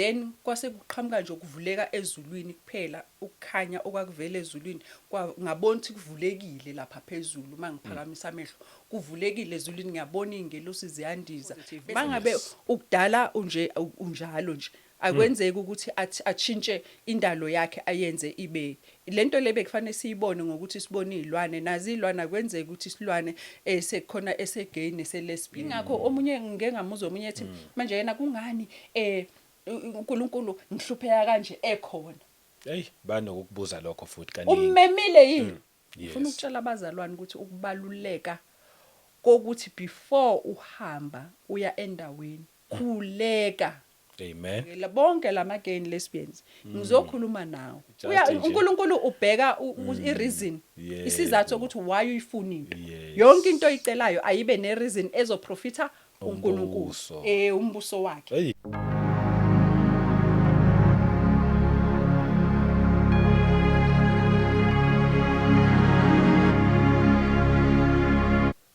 then kwase kuqhamuka nje ukuvuleka ezulwini kuphela ukukhanya okwakuvela ezulwini ngabona ukuthi kuvulekile lapha phezulu mangiphakamisa amehlo kuvulekile ezulwini ngiyabona ingelosi ziyandiza mangabe ukudala unjalo nje akwenzeki ukuthi atshintshe indalo yakhe ayenze ibe lento lebe kufanele siyibone ngokuthi sibone izilwane nazi izilwane akwenzeki ukuthi isilwane sekukhona esegay neselesbian ngakho omunye ngeke ngamuzwa omunye ethi manje yena kungani uNkulunkulu ngihlupheka kanje ekhona hey banokukubuza lokho futhi kaningi ummemile yini ufuna ukutshela abazalwane ukuthi ukubaluleka kokuthi before uhamba uya endaweni khuleka amen bonke lama-gay lesbians ngizokhuluma nawe uNkulunkulu ubheka i-reason isizathu ukuthi why uyifunile yonke into oyicelayo ayibe ne-reason ezoprofitha uNkulunkulu umbuso wakhe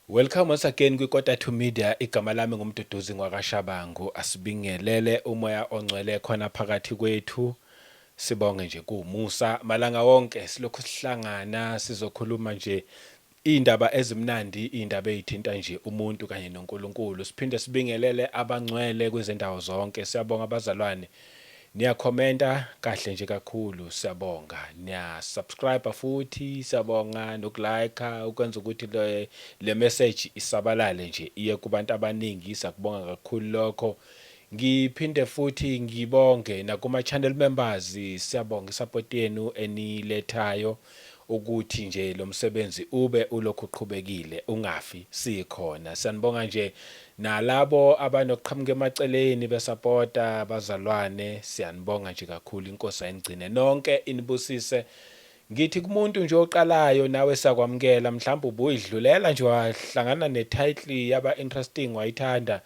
Welcome once again kwiKota 2 Media. Igama lami ngumduduzi ngwakaShabangu. Asibingelele umoya ongcwele khona phakathi kwethu. Sibonge nje kuMusa malanga wonke silokhu sihlangana sizokhuluma nje indaba ezimnandi, indaba ezithinta nje umuntu kanye noNkulunkulu. Siphinde sibingelele abangcwele kwezindawo zonke. Siyabonga abazalwane. Niyakhomenta kahle nje kakhulu, siyabonga. Niya subscribe futhi, siyabonga nokulike ukwenza ukuthi le message isabalale nje iye kubantu abaningi. Sakubonga kakhulu lokho. Ngiphinde futhi ngibonge nakuma channel members, siyabonga support yenu enilethayo ukuthi nje lo msebenzi ube ulokhu uqhubekile ungafi sikhona. Sanibonga nje nalabo abanokuqhamuka emaceleni besupporta abazalwane, siyanibonga nje kakhulu. Inkosi ayingcine nonke inibusise. Ngithi kumuntu nje oqalayo nawe sakwamukela mhlawumbe ubuyidlulela nje wahlangana netitle yaba interesting wayithanda,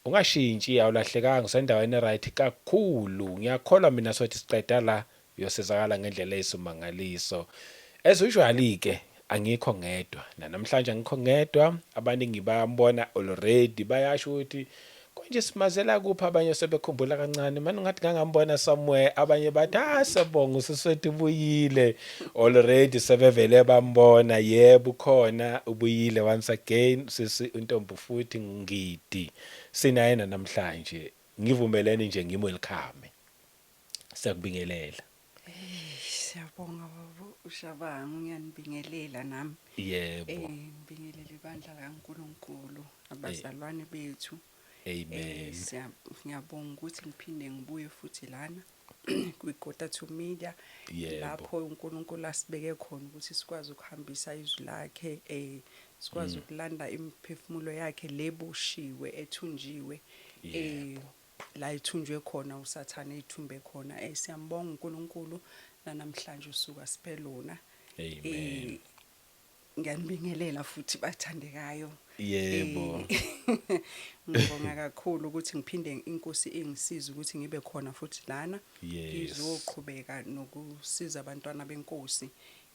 ungashintshi awulahlekanga usendaweni right kakhulu. Ngiyakholwa mina sothi siqeda la yosizakala ngendlela eyisumangaliso. As usually ke angikho ngedwa namhlanje angikho ngedwa, abaningi bayambona already bayasho ukuthi konje simazela kuphi, abanye sebekhumbula kancane manje ngathi ngangambona somewhere, abanye bathi sabonga usiswethu ubuyile already sebevele bambona. Yebo khona ubuyile once again sisi untombi futhi ngidi sinayena namhlanje. Ngivumelene nje ngimwelcome. Siyakubingelela. Siyabonga baba uShabangu, ngiyanibingelela nami. Yebo. Ngibingelele ibandla kaNkulunkulu abazalwane bethu. Amen. Ngiyabonga ukuthi ngiphinde ngibuye futhi lana kwiKota 2 Media lapho uNkulunkulu asibeke khona ukuthi sikwazi ukuhambisa izwi lakhe, sikwazi ukulanda imiphefumulo yakhe lebushiwe ethunjiwe, la ithunjwe khona usathane ithumbe khona. Siyambonga uNkulunkulu namhlanje usuka siphelona. Amen. Ngiyanibingelela futhi bathandekayo. Yebo. Ngibonga kakhulu ukuthi ngiphinde inkosi ingisiza ukuthi ngibe khona futhi lana. Ngizoqhubeka nokusiza abantwana benkosi.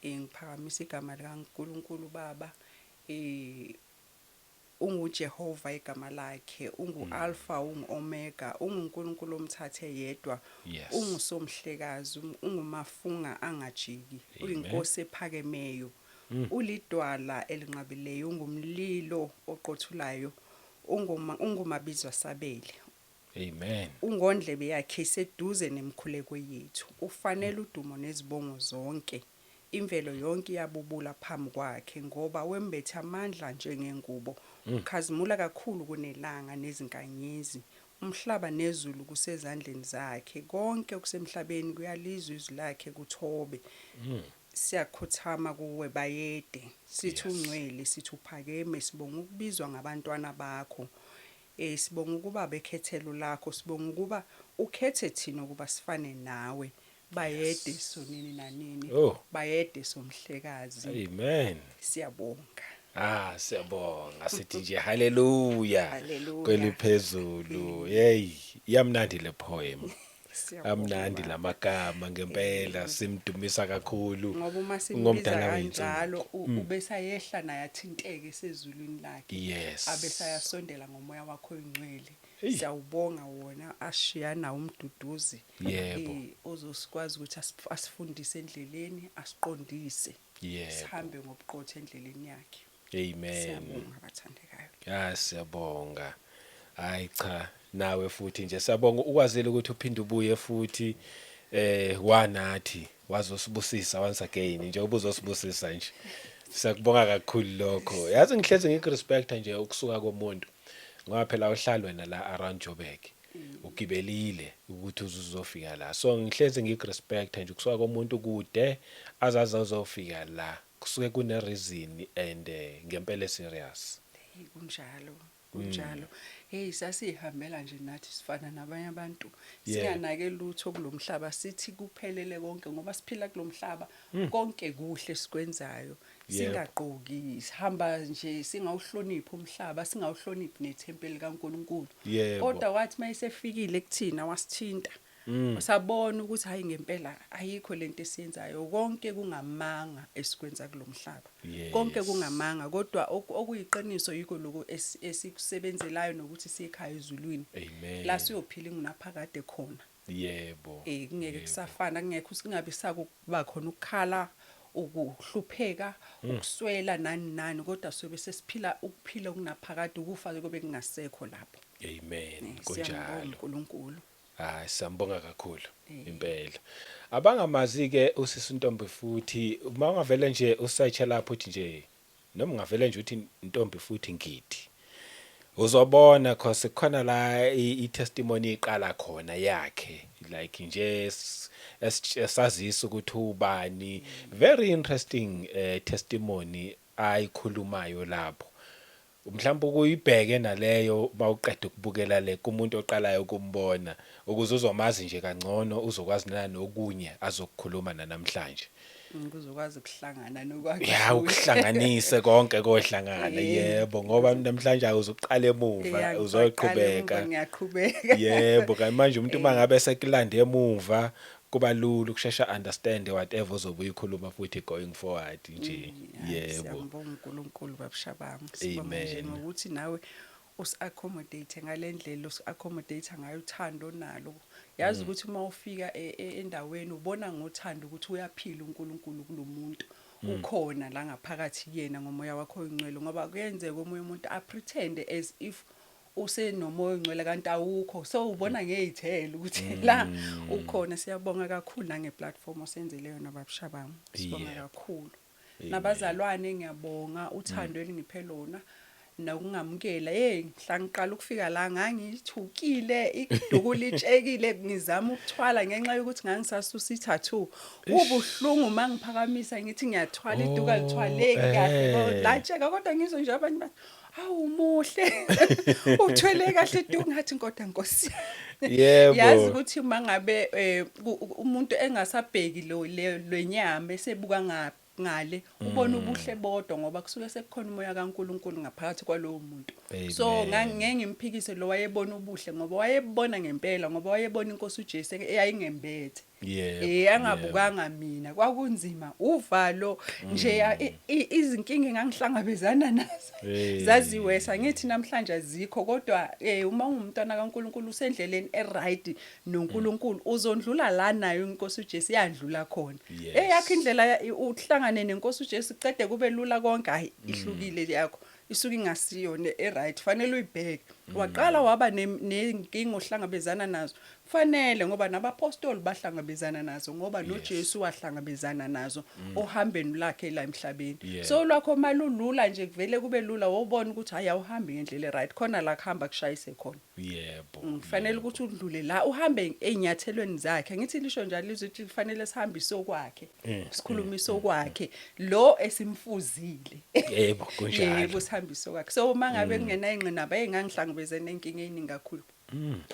Ngiphakamisa igama likaNkulunkulu Baba. UnguJehova igama lakhe, unguAlpha, unguOmega, unguNkulunkulu omthathe yedwa, ungusomhlekazi, ungumafunga angajiki, uyinkosi ephakemeyo, ulidwala elinqabileyo, ungumlilo oqothulayo, ungumabizwa sabele. Amen. Ungondlebe yakhe iseduze nemkhuleko yethu, ufanele udumo nezibongo zonke. Imvelo yonke iyabubula phambi kwakhe ngoba wembethe amandla njengengubo. Ukhazimula kakhulu kunelanga nezinkanyezi. Umhlaba nezulu kusezandleni zakhe. Konke okusemhlabeni kuyalizwa izwi lakhe kuthobe. Siyakhuthama kuwe bayede. Sithi ungcwele, sithi uphakeme, sibonga ukubizwa ngabantwana bakho. Sibonga ukuba bekhethelo lakho, sibonga ukuba ukhethe thina ukuba sifane nawe. Bayede sonini nanini, bayede somhlekazi. Amen. Siyabonga. Siyabonga sithi nje haleluya kweliphezulu. Hey, yamnandi le poem. Amnandi lamagama ngempela, simdumisa kakhulu. Ngoba uma simbiza kanjalo ubesayehla naye athinteke sezulwini lakhe. Yes. Abesayasondela ngomoya wakho oyingcwele. siyawubonga wona ashiya nawo umduduzi Yebo. ozosikwazi ukuthi asifundise endleleni asiqondise Yebo. sihambe ngobuqotho endleleni yakhe. Amen. Siyabonga bathandekayo. Siyabonga. Hayi cha, nawe futhi nje siyabonga ukwazile ukuthi uphinde ubuye futhi wanathi wazosibusisa once again nje ubuzosibusisa nje. Siyakubonga kakhulu lokho. Yazi ngihlezi ngikurespect nje ukusuka komuntu. Ngoba phela uhlala wena la around Joburg. Ugibelile ukuthi uzofika la. So ngihlezi ngikurespect nje ukusuka komuntu kude azazi uzofika la. Kusuke kune reason and ngempela serious. Kunjalo. Hey sasihambela nje nathi sifana nabanye abantu. Yeah. Singanake lutho kulomhlaba sithi kuphelele konke ngoba siphila kulomhlaba konke kuhle sikwenzayo. Singaqoki sihamba nje singawuhloniphi umhlaba singawuhloniphi nethempeli kaNkuluNkulu. Yebo. Kodwa wathi mayisefikile kuthina wasithinta. Sabona ukuthi hayi ngempela ayikho lento esiyenzayo konke kungamanga esikwenza kulomhlaba. Yes. Konke kungamanga kodwa okuyiqiniso yiko lokho esikusebenzelayo nokuthi sikhaya ezulwini. Amen. La siyophila ingunaphakade khona. Yebo. Kungeke kusafana kungekho singabe sakuba khona ukukhala ukuhlupheka ukuswela nani kodwa sobe sesiphila ukuphila okunaphakade ukufa kube kungasekho lapho. Amen. Siyambonga Kunjalo. uNkulunkulu. Siyambonga kakhulu impela. Abangamazi ke usisi Ntombi futhi uma ungavele nje usearch lapho uthi nje noma ungavele nje uthi Ntombi futhi ngidi. Uzobona cause khona la i-testimony iqala khona yakhe like nje esazisa ukuthi ubani very interesting testimony ayikhulumayo lapho. Mhlawumbe ukuyibheke naleyo bawuqeda ukubukela le kumuntu oqalayo ukumbona ukuze uzomazi nje kangcono uzokwazi nokunye azokukhuluma namhlanje. Kuzokwazi ukuhlangana nokwakhe. Ya ukuhlanganise konke kohlangana yebo ngoba namhlanje awuzuqala emuva uzoqhubeka. Ngiyaqhubeka. Yebo manje umuntu mangabe sekulanda emuva kuba lula ukushesha understand whatever uzobuya ikhuluma futhi going forward nje. Yebo. Siyambonga uNkulunkulu babushabami. Sibonga nje ngokuthi nawe usi-accommodate ngalendlela usi-accommodate ngayo uthando nalo. Yazi ukuthi uma ufika endaweni ubona ngothando ukuthi uyaphila uNkulunkulu kulomuntu. Ukhona la ngaphakathi yena ngomoya wakho oyingcwele ngoba kuyenzeka omunye umuntu apretend as if usenomoya ongcwele kanti awukho so ubona ngezithelo ukuthi la ukhona. Siyabonga kakhulu nangeplatform osenzele yona babushabami. Sibonga kakhulu. Nabazalwane ngiyabonga uthando elingiphe lona nokungamukela mhla ngiqala ukufika la ngangithukile iduku litshekile ngizama ukuthwala ngenxa yokuthi ngangisasusa i-tattoo ubuhlungu mangiphakamisa ngithi ngiyathwala iduku alithwaleki kahle latsheka kodwa ngizwe nje abantu bathi hawu muhle uthwele kahle iduku ngathi kodwa Nkosi. Yebo. Yazi ukuthi mangabe umuntu engasabheki lenyama esebuka ngale ubona ubuhle bodwa ngoba kusuke sekukhona umoya kaNkuluNkulu ngaphakathi kwalowo muntu. So ngeke ngimphikise lo wayebona ubuhle ngoba wayebona ngempela ngoba wayebona iNkosi uJesu eyayingembethe. Angabukanga mina kwakunzima uvalo nje izinkinga engangihlangabezana nazo zaziwesa ngithi namhlanje azikho kodwa uma ungumntwana kaNkuluNkulu usendleleni eright noNkuluNkulu uzondlula la nayo iNkosi uJesu yandlula khona. Yakho indlela uhlangane neNkosi uJesu cede kube lula konke hayi ihlukile yakho isuke ingasiyo eright fanele uyibheke. Waqala waba nenkinga ohlangabezana nazo fanele ngoba nabapostoli bahlangabezana nazo ngoba noJesu wahlangabezana nazo ohambeni lakhe la emhlabeni. So lwakho malulula nje kuvele kube lula wobona ukuthi hayi awuhambi ngendlela eright khona la kuhamba kushayise khona. Yebo. Kufanele ukuthi udlule la uhambe ezinyathelweni zakhe ngithi lisho njalo lizothi kufanele sihambe sokwakhe sikhuluma sokwakhe lo esimfuzile. Yebo kunjalo. Yebo sihambe sokwakhe. So mangabe kungena ingqinamba engangihlangabezana nenkinga eziningi kakhulu.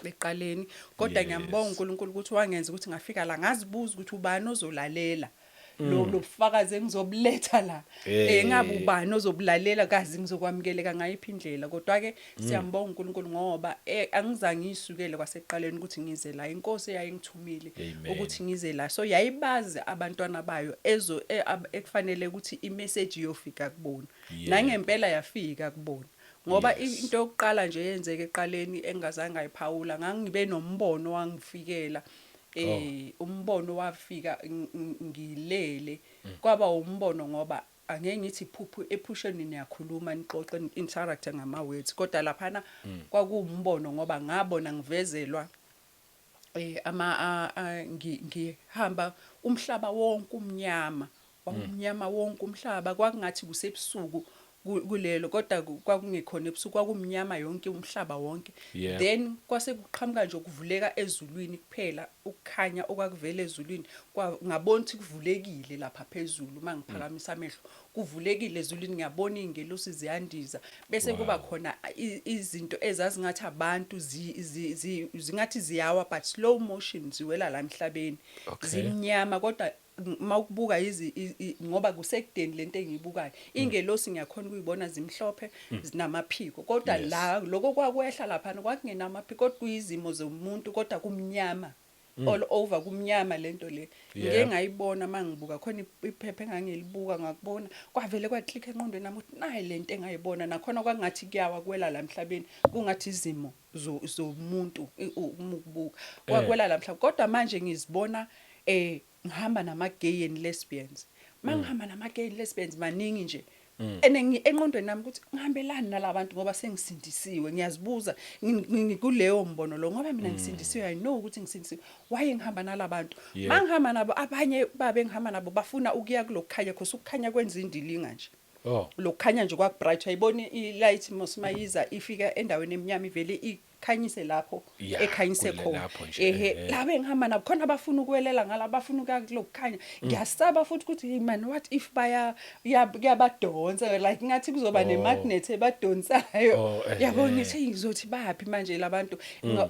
Beqaleni kodwa ngiyambonga uNkulunkulu ukuthi wangenza ukuthi ngafika la ngazibuza ukuthi ubani ozolalela lo bufakazi engizobuletha la ngabe ubani ozobulalela kazi ngizokwamukeleka ngayiphi indlela kodwa ke siyambonga uNkulunkulu ngoba angizange ngisukele kwaseqaleni ukuthi ngize la iNkosi yayingithumile ukuthi ngize la so yayibazi abantwana bayo ekufanele ukuthi imessage iyofika kubona nangempela yafika kubona ngoba Yes. into yokuqala nje yenzeke eqaleni engazange ayiphawula ngangibe nombono wangifikela Oh. umbono wafika ngilele kwaba umbono ngoba angeke ngithi phuphu ephusheni niyakhuluma nixoxe interact ngama words kodwa laphana kwakuwumbono ngoba ngabona ngivezelwa ngihamba umhlaba wonke umnyama wamnyama wonke umhlaba kwakungathi kusebusuku kulelo kodwa kwakungekhona ebusuku kwakumnyama yonke umhlaba wonke Yeah. then kwase kuqhamuka nje ukuvuleka ezulwini kuphela ukukhanya okwakuvela ezulwini ngabona ukuthi kuvulekile lapha phezulu mangiphakamisa amehlo kuvulekile ezulwini ngiyabona ingelosi ziyandiza bese kuba khona izinto ezazingathi abantu zingathi ziyawa but slow motion ziwela la emhlabeni Okay. zimnyama kodwa mawukubuka ngoba kusekudeni lento engiyibukayo ingelosi ngiyakhona ukuyibona zimhlophe zinamaphiko kodwa Yes. la lokho kwakwehla lapha kwakungenamaphiko kodwa kuyizimo zomuntu kodwa kumnyama all over kumnyama lento le Yeah. ngeke ngayibona mangibuka khona iphepha engangilibuka ngakubona kwavele kwaclick enqondweni nami ukuthi nayi lento engayibona nakhona kwangathi kuyawa kwela la emhlabeni kungathi izimo zomuntu ukubuka kwakwela la emhlabeni kodwa manje ngizibona ngihamba nama-gay and lesbians mangihamba nama-gay and lesbians maningi nje enqondweni nami ukuthi ngihambelani nalabantu ngoba sengisindisiwe ngiyazibuza kuleyo mbono lo ngoba mina ngisindisiwe I know ukuthi ngisindisiwe why ngihamba nalabantu Yeah. mangihamba nabo abanye babe ngihamba nabo bafuna ukuya kulokukhanya because ukukhanya kwenza indilinga nje Oh. lokukhanya nje kwakubright ayiboni ilight mosimayiza ifika endaweni eminyama ivele ikhanyise lapho Yeah, ekhanyise kule khona lapho nje, labe ngihamba nabo khona abafuna ukwelela ngala bafuna ukuya kulokukhanya ngiyasaba futhi ukuthi hey man what if kuyabadonsa like ngathi kuzoba nemagnet ebadonsayo Oh, yabo ngithi ngizothi bayapi manje labantu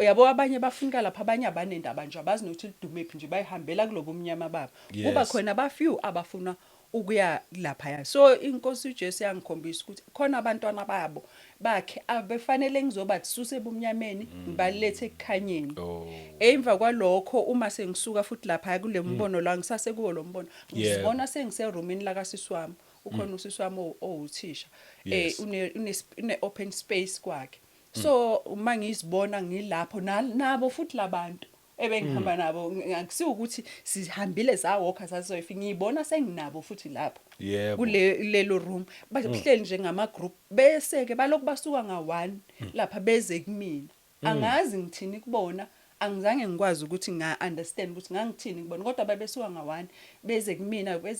yabo abanye bafika lapha abanye abanendaba nje abazi nokuthi lidumephi nje bayihambela kulobo umnyama babo kuba Yes. khona abafew abafuna ukuya lapha so inkosi uJesu yangikhombisa ukuthi khona abantwana babo bakhe abefanele ngizoba sisuse ebumnyameni ngibalethe ekukhanyeni Oh. emva kwalokho uma sengisuka futhi lapha kule mbono la ngisase kuwo lo mbono ngizibona sengiserumini la kasisi wami ukhona usisi wami owuthisha Yes. une open space kwakhe so uma ngizibona ngilapho nabo futhi labantu ebengihamba nabo akusiwo ukuthi sihambile zawalker sasoyifika ngiyibona senginabo futhi lapho Yebo. kulelo room bahleli nje ngama group bese ke balokhu basuka nga1 lapha beze kumina angazi ngithini kubona angizange ngikwazi ukuthi nga-understand ukuthi ngangithini kubona kodwa babesuka nga1 beze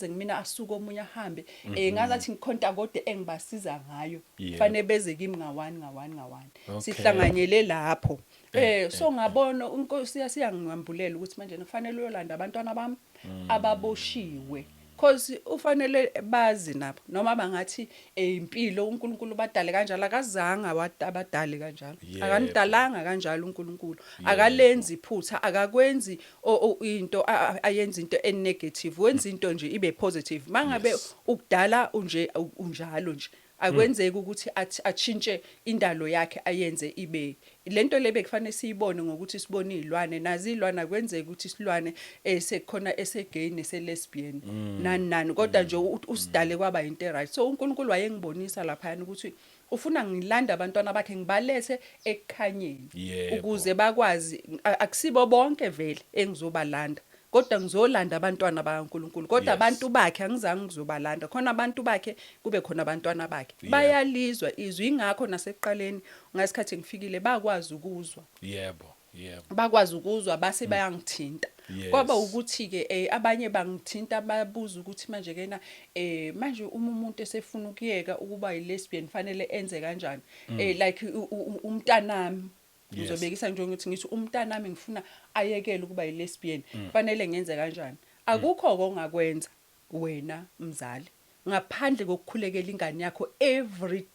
kumina asuka omunye ahambe ngazathi ngikhonta kodwa engibasiza ngayo Yeah. kufanele beze kimi nga1 Okay. sihlanganyele lapho so ngabona inkosi yasiyangibambulela ukuthi manje kufanele uyolanda abantwana bami ababoshiwe because ufanele bazi nabo noma bangathi impilo uNkulunkulu badale kanjalo akazange abadale kanjalo Yebo. akanidalanga kanjalo uNkulunkulu akalenzi iphutha akakwenzi into ayenza into enegative wenza into nje ibe positive mangabe Yes. ukudala unjalo nje akwenzeki ukuthi atshintshe indalo yakhe ayenze ibe lento lebe kufanele siyibone ngokuthi sibone izilwane nazi izilwane akwenzeki ukuthi isilwane sekukhona esegay neselesbian nani kodwa nje usidale kwaba into eright so uNkulunkulu wayengibonisa lapha ukuthi ufuna ngilanda abantwana bakhe ngibalethe ekukhanyeni Yebo. ukuze bakwazi akusibo bonke vele engizobalanda kodwa ngizolanda abantwana bakaNkulunkulu kodwa Yes. abantu bakhe angizange ngizobalanda khona abantu bakhe kube khona abantwana bakhe Yeah. bayalizwa izwi ingakho nasekuqaleni ngasikhathi ngifikile bakwazi ukuzwa Yebo. Yebo. bakwazi ukuzwa base bayangithinta Yes. kwaba ukuthi ke abanye bangithinta babuza ukuthi manje kena manje uma umuntu esefuna ukuyeka ukuba yilesbian fanele enze kanjani like umntanami Yes. ngizobekisa nje ukuthi ngithi umntanami ngifuna ayekele ukuba yilesbian fanele ngenze kanjani akukho ongakwenza wena mzali ngaphandle kokukhulekela ingane yakho every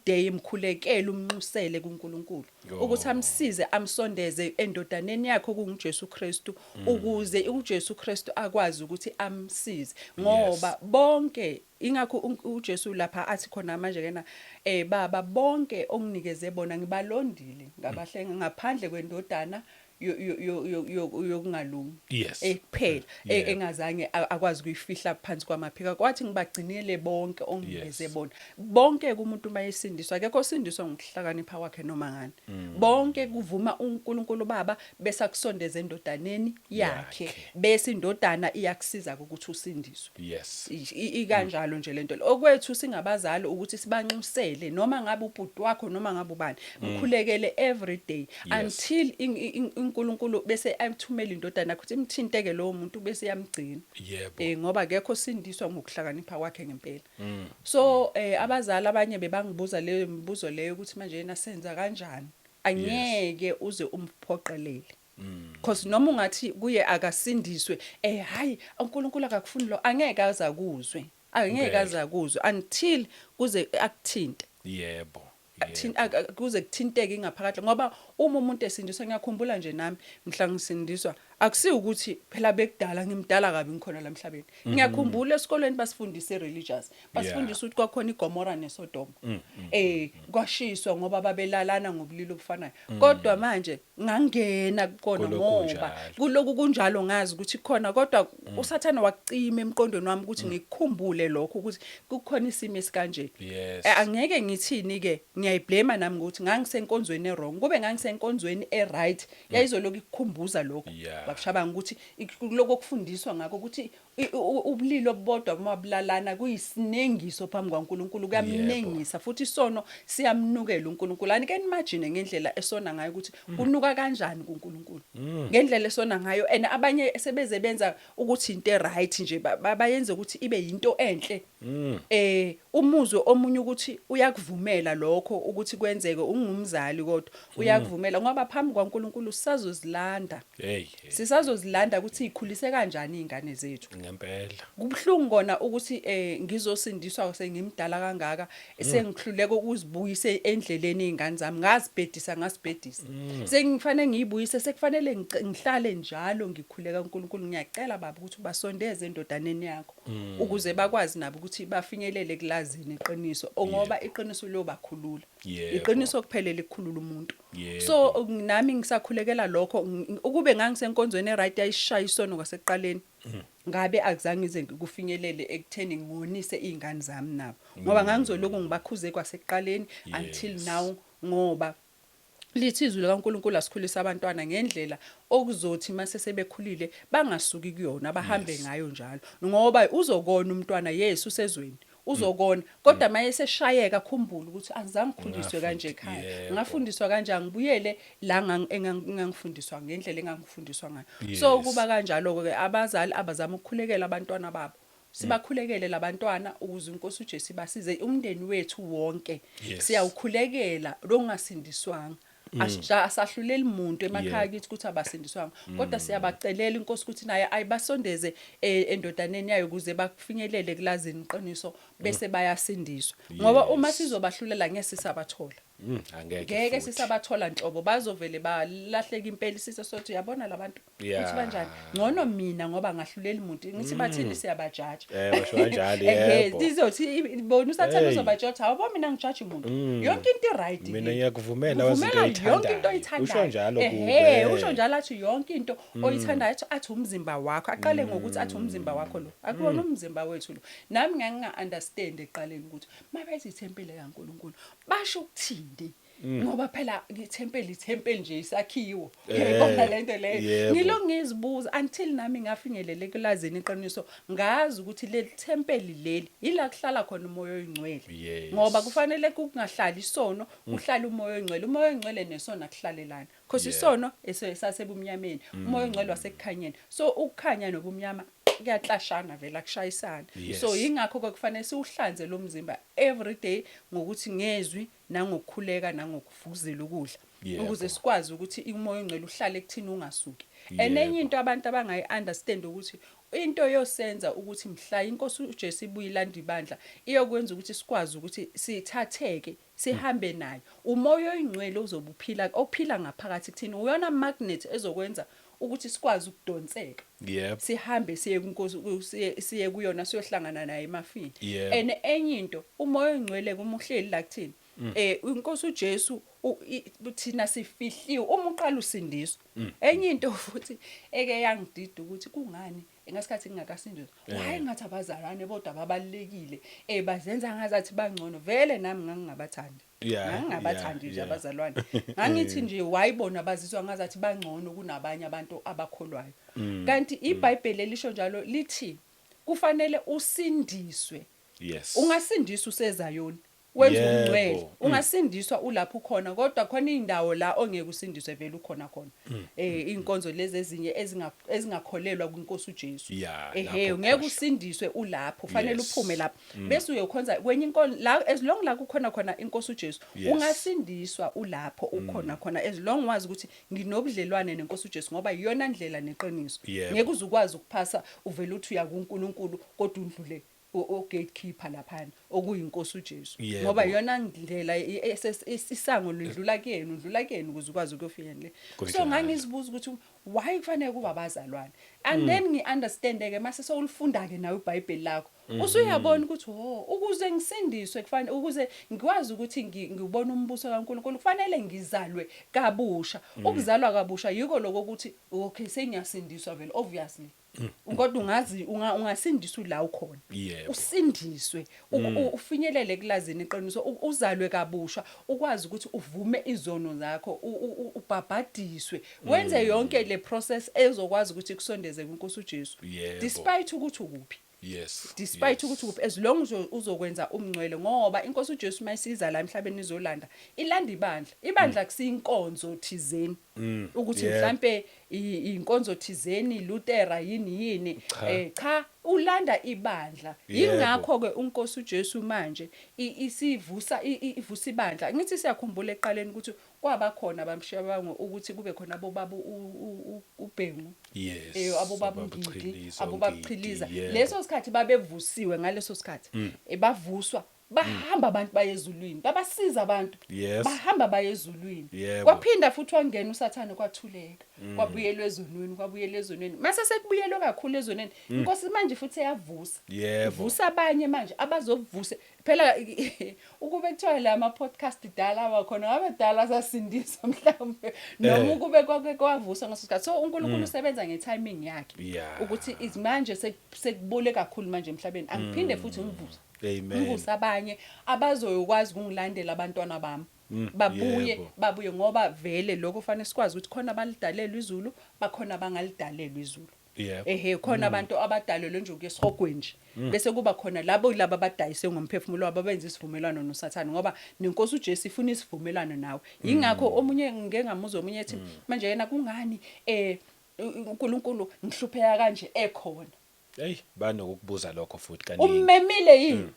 day mkhulekela umnxusele kuNkulunkulu ukuthi amsize amsondeze endodaneni yakhe kunguJesu Kristu ukuze uJesu Kristu akwazi ukuthi amsize ngoba bonke ingakho uJesu lapha athi khona manje kena baba bonke onginikeze bona ngibalondile ngabahlenga ngaphandle kwendodana yokungalungi Yes. kuphela Yeah. engazange akwazi ukuyifihla phansi kwamaphika kwathi ngibagcinile bonke ongiveze Yes. bona bonke kumuntu mayesindiswa akekho sindiswa ngokuhlakanipha kwakhe noma ngani bonke kuvuma uNkulunkulu Baba bese akusondeza endodaneni yakhe bese indodana iyakusiza ukuthi usindiswe Yes. ikanjalo nje lento okwethu singabazali ukuthi sibanxusele noma ngabe ubhuti wakho noma ngabe ubani mkhulekele every day until uNkulunkulu bese ayithumela indodana ukuthi imthinteke lo muntu bese yamgcina Yebo. ngoba akekho sindiswa ngokuhlakanipha kwakhe ngempela so abazali abanye bebangibuza leyo mibuzo leyo ukuthi manje yena senza kanjani angeke uze umphoqelele because noma ungathi kuye akasindiswe hayi uNkulunkulu akakufuni lo angeke azakuzwe angeke azakuzwe until kuze akuthinte Yebo. kuze kuthinteke ingaphakathi ngoba uma umuntu esindiswa ngiyakhumbula nje nami mhla ngisindiswa akusi ukuthi phela bekudala ngimdala kabi ngikhona la emhlabeni ngiyakhumbula esikoleni basifundise religious basifundisa ukuthi kwakhona iGomora neSodoma kwashiswa ngoba babelalana ngobulilo obufanayo kodwa manje ngangena kukona ngoba kuloku kunjalo ngazi ukuthi khona kodwa uSathane wakucima emqondweni wami ukuthi ngikukhumbule lokho ukuthi kukhona isimo esikanje angeke ngithini ke ngiyayiblame nami ukuthi ngangisenkonzweni errong kube ngangisenkonzweni eright yayizoloku ikukhumbuza lokho babushabanga ukuthi lokho okufundiswa ngakho ukuthi ubulilo obodwa uma bulalana kuyisinengiso phambi kwaNkulunkulu kuyamnengisa futhi isono siyamnukela uNkulunkulu anike imagine ngendlela esona ngayo ukuthi kunuka kanjani kuNkulunkulu ngendlela esona ngayo and abanye sebeze benza ukuthi into eright nje bayenze ukuthi ibe yinto enhle umuzwe omunye ukuthi uyakuvumela lokho ukuthi kwenzeke ungumzali kodwa uyakuvumela ngoba phambi kwaNkulunkulu sisazozilanda sisazozilanda ukuthi ikhulise kanjani izingane zethu ngempela kubhlungu kona ukuthi ngizosindiswa sengimdala kangaka sengihluleka ukuzibuyisa endleleni izingane zami ngazibhedisa sengifanele ngiyibuyise sekufanele ngihlale njalo ngikhuleka uNkulunkulu ngiyacela baba ukuthi basondeze endodaneni yakho ukuze bakwazi nabo ukuthi bafinyelele kulazini iqiniso ngoba iqiniso liyobakhulula iqiniso kuphelele ukukhulula umuntu so nami ngisakhulekela lokho ukube ngangisenkonzweni eright ayishaya isono kwasekuqaleni ngabe akuzange ize kufinyelele ekutheni ngonise izingane zami nabo ngoba ngangizoloku ngibakhuze kwasekuqaleni until now ngoba lithi izwi likaNkulunkulu asikhulisa abantwana ngendlela okuzothi mase sebekhulile bangasuki kuyona bahambe ngayo njalo ngoba uzokona umntwana Yesu sezweni uzokona kodwa maye seshayeka khumbula ukuthi azange ngikhuliswe kanje ekhaya ngafundiswa kanjani ngibuyele la engangifundiswa ngendlela engangifundiswa ngayo so kuba kanjalo ke abazali abazama ukukhulekela abantwana babo sibakhulekele labantwana ukuze uNkosi uJesu basize umndeni wethu wonke siyawukhulekela lo ngasindiswanga asahluleli umuntu emakhaya kithi ukuthi abasindiswanga kodwa siyabacelela iNkosi ukuthi naye ayibasondeze endodaneni yayo ukuze bafinyelele kulazini iqiniso bese bayasindiswa ngoba uma sizobahlulela ngeke sisabathola ngeke sisabathola nhlobo bazovele balahleka impela isise sothi uyabona labantu ukuthi kanjani ngcono mina ngoba ngahlulela umuntu ngithi bathini siyabajaja basho kanjalo yebo sizothi bona uSathane uzobajaja awubo mina ngijaji umuntu yonke into iright mina ngiyakuvumela wazinto oyithandayo yonke into oyithandayo usho njalo kuwe usho njalo athi yonke into oyithandayo athi umzimba wakho aqale ngokuthi athi umzimba wakho lo akuwona umzimba wethu lo nami nginga understand eqaleni ukuthi mabethi ithempele kaNkulunkulu basho ukuthini ngoba phela ithempeli nje isakhiwo yayibona lento leyo ngilo ngizibuza until nami ngafinyelele kulazini iqiniso ngazi ukuthi le thempeli leli ila kuhlala khona umoya oyingcwele ngoba kufanele kungahlali isono uhlala umoya oyingcwele nesona kuhlalelana because isono esasebumnyameni umoya oyingcwele wasekukhanyeni so ukukhanya nobumnyama kuyahlashana vela kushayisana so ingakho kufanele siuhlanze lo mzimba every day ngokuthi ngezwi nangokukhuleka nangokuvuzela ukudla ukuze sikwazi ukuthi umoya ongcwele uhlale kuthina ungasuki enenye into abantu abangayi understand ukuthi into yosenza ukuthi mhla iNkosi uJesu ibuyilanda ibandla iyokwenza ukuthi sikwazi ukuthi sithatheke sihambe nayo umoya oyingcwele uzobuphila ophila ngaphakathi kuthina uyona magnet ezokwenza ukuthi sikwazi ukudonseka sihambe siye kuNkosi siye kuyona siyohlangana naye emafini enye into umoya oyingcwele kuma uhleli la kuthina inkosi uJesu thina sifihliwe uma uqala usindiswa. Enye into futhi eke yangidida ukuthi kungani ngasikhathi ngingakasindiswa hayi ngathi abazalwane bodwa ababalekile bazenza ngazathi bangcono vele nami ngangingabathandi. Ngangingabathandi nje abazalwane. Ngangithi nje wayibona bazizwa ngazathi bangcono kunabanye abantu abakholwayo. Kanti iBhayibheli lisho njalo lithi kufanele usindiswe. Yes. Ungasindiswa useZayoni. Wenza ungcwele ungasindiswa ulapho khona kodwa khona indawo la ongeke usindiswe vele ukhona khona inkonzo lezi ezinye ezingakholelwa kuNkosi uJesu ngeke usindiswe ulapho fanele uphume lapho bese uyokhonza kwenye inkonzo la as long la kukhona khona iNkosi uJesu ungasindiswa ulapho ukhona khona as long wazi ukuthi nginobudlelwane neNkosi uJesu ngoba iyona ndlela neqiniso ngeke uzukwazi ukuphasa uvela uthi uya kuNkulunkulu kodwa undlule gatekeeper laphana okuyinkosi uJesu ngoba yona ndlela isango lidlula kuyena ukuze ukwazi ukufika le so ngangizibuza ukuthi why kufanele kuba abazalwane and then ngiunderstand ke mase sowulifunda ke nawe iBhayibheli lakho usuyabona ukuthi ukuze ngisindiswe kufanele ukuze ngikwazi ukuthi ngibone umbuso kaNkulunkulu kufanele ngizalwe kabusha ukuzalwa kabusha yiko lokho ukuthi okay sengiyasindiswa vele obviously kodwa ungazi ungasindiswa la ukhona usindiswe ufinyelele kulazini iqiniso uzalwe kabusha ukwazi ukuthi uvume izono zakho ubhabhadiswe wenze yonke le process ezokwazi ukuthi kusondeze kuNkosi uJesu despite ukuthi ukuphi despite ukuthi kuphi as long uzokwenza umngcwele ngoba iNkosi uJesu mayisiza la emhlabeni izolanda ilanda ibandla kusiyinkonzo thizeni ukuthi mhlambe inkonzo thizeni Lutera yini cha ulanda ibandla ingakho ke uNkosi uJesu manje ivusa ibandla ngithi siyakhumbula eqaleni ukuthi kwaba khona abamshiya bango ukuthi kube khona abobaba uBhengu abobaba uNgidi abobaba Chiliza leso sikhathi babevusiwe ngaleso sikhathi bavuswa bahamba abantu bayezulwini babasiza abantu bahamba bayezulwini kwaphinda futhi wangena uSathane kwathuleka kwabuyelwa ezonweni mase sekubuyelwa kakhulu ezonweni inkosi manje futhi eyavusa ivusa abanye manje abazovuse phela ukube kuthiwa la ama podcast dala abakhona abadala sasindiswa mhlawumbe noma ukube kwavusa ngasikhathi so uNkulunkulu usebenza ngetiming yakhe ukuthi izimanje sekubole kakhulu manje emhlabeni angiphinde futhi ngivuse ngivusa abanye abazoyokwazi ukungilandela abantwana bami babuye ngoba vele lokho kufanele sikwazi ukuthi khona abalidalela izulu bakhona abangalidalela izulu khona abantu abadalelwe nje ukuyesihogweni nje bese kuba khona labo abadayise ngomphefumulo wabo benza isivumelwano noSathane ngoba neNkosi uJesu ifuna isivumelwano nawe ingakho omunye ngeke ngamuzwa omunye ethi manje yena kungani uNkulunkulu ngihlupheka kanje ekhona banokubuza lokho futhi kaningi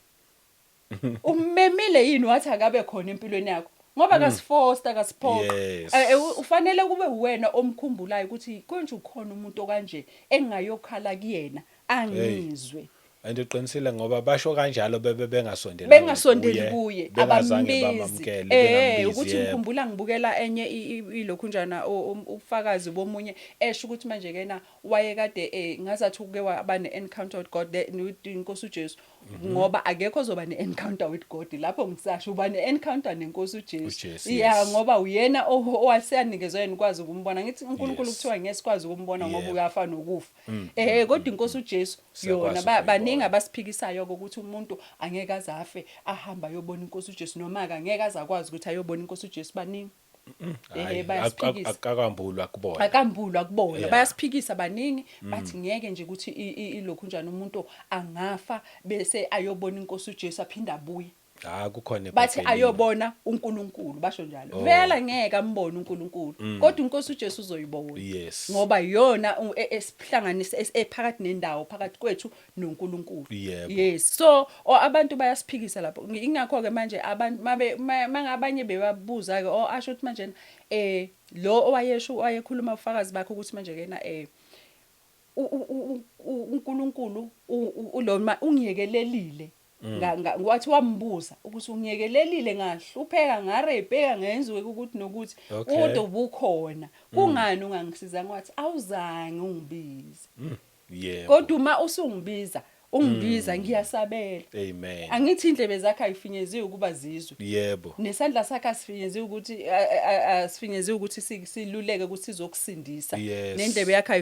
ummemile yini wathi akabe khona empilweni yakho ngoba kasifoster kasiphoqa ufanele kube uwena omkhumbulayo ukuthi konje ukhona umuntu okanje engayokhala kuyena angizwe andiqinisile ngoba basho kanjalo bengasondeli kuye abambizi ukuthi ngikhumbula ngibukela enye ilokhunjana ufakazi bomunye esho ukuthi manje kena wayekade ngazathi uke waba ne-encounter with God neNkosi uJesu ngoba akekho ozoba ne-encounter with God lapho ngisasho uba ne-encounter neNkosi uJesu ngoba uyena owasiyanikezwe yena ukwazi ukumbona ngithi uNkulunkulu kuthiwa ngeke sikwazi ukumbona ngoba uyafa nokufa kodwa iNkosi uJesu yona baningi abasiphikisayo ukuthi umuntu angeke azafe ahamba yobona iNkosi uJesu noma angeke azakwazi ukuthi ayobona iNkosi uJesu baningi bayaziphikisa akambulwa kubona bayasiphikisa baningi bathi ngeke nje ukuthi ilokhunjana umuntu angafa bese ayobona iNkosi uJesu aphinda abuye kukhona bathi ayobona uNkulunkulu basho njalo vela ngeke ambone uNkulunkulu kodwa iNkosi uJesu uzoyibona ngoba yona esihlanganisa ephakathi nendawo phakathi kwethu noNkulunkulu so abantu bayasiphikisa lapho ingakho ke manje abantu mangabanye bebabuza ke asho ukuthi manje lo owayesho wayekhuluma ufakazi bakhe ukuthi manje kena uNkulunkulu uloma ungiyekelelile ngathi wambuza ukuthi ungiyekelelile ngahlupheka ngarebheka ngenziwe ukuthi nokuthi kodwa ubukhona kungani ungangisiza ngathi awuzange ungibize kodwa uma usungibiza ungibiza ngiyasabela. Amen. Angithi indlebe zakhe ayifinyeziwe ukuba zizwe. Yebo. Nesandla sakhe asifinyeziwe ukuthi asifinyeziwe ukuthi siluleke ukuthi sizokusindisa. Yes. Nendlebe yakhe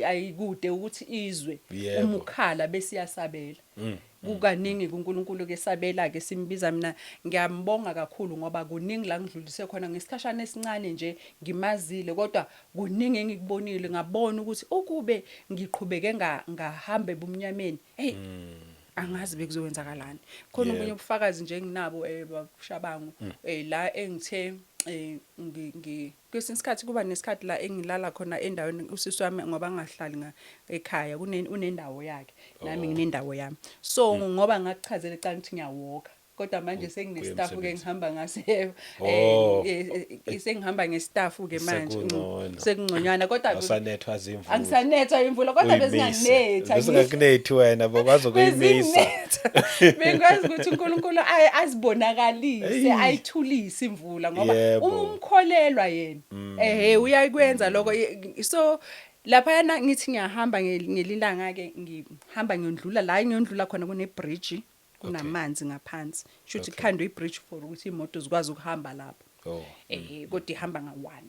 ayikude ukuthi izwe Yebo. umkhala bese iyasabela. Kukaningi kuNkulunkulu ke sabela ke simbiza mina ngiyambonga kakhulu ngoba kuningi la ngidlulise khona ngesikhashana esincane nje ngimazile kodwa kuningi engikubonile ngabona ukuthi ukube ngiqhubeke ngahambe ebumnyameni hey angazi bekuzowenzakalani khona ubunye ubufakazi nje enginabo babushabangu la engithe kwesinye isikhathi kuba nesikhathi la engilala khona endaweni usisi wami ngoba ngahlali ekhaya unendawo yakhe nami nginendawo yami so ngoba ngakuchazela ecala ukuthi ngiyawoka kodwa manje senginestaff ke ngihamba ngase sengihamba ngestaff ke manje sekungconyana kodwa asanethwa zimvula angisanethwa imvula kodwa besinganetha besingakunethi wena bokwazi ukuyimisa bengazi ukuthi uNkulunkulu azibonakalise ayithulise imvula ngoba umkholelwa yena uyayikwenza lokho so lapha yana ngithi ngiyahamba ngelilanga ke ngihamba ngiyondlula la ngiyondlula khona kune bridge kunamanzi ngaphansi shothi khandwe ibridge for ukuthi imoto zikwazi ukuhamba lapho kodwa ihamba nga1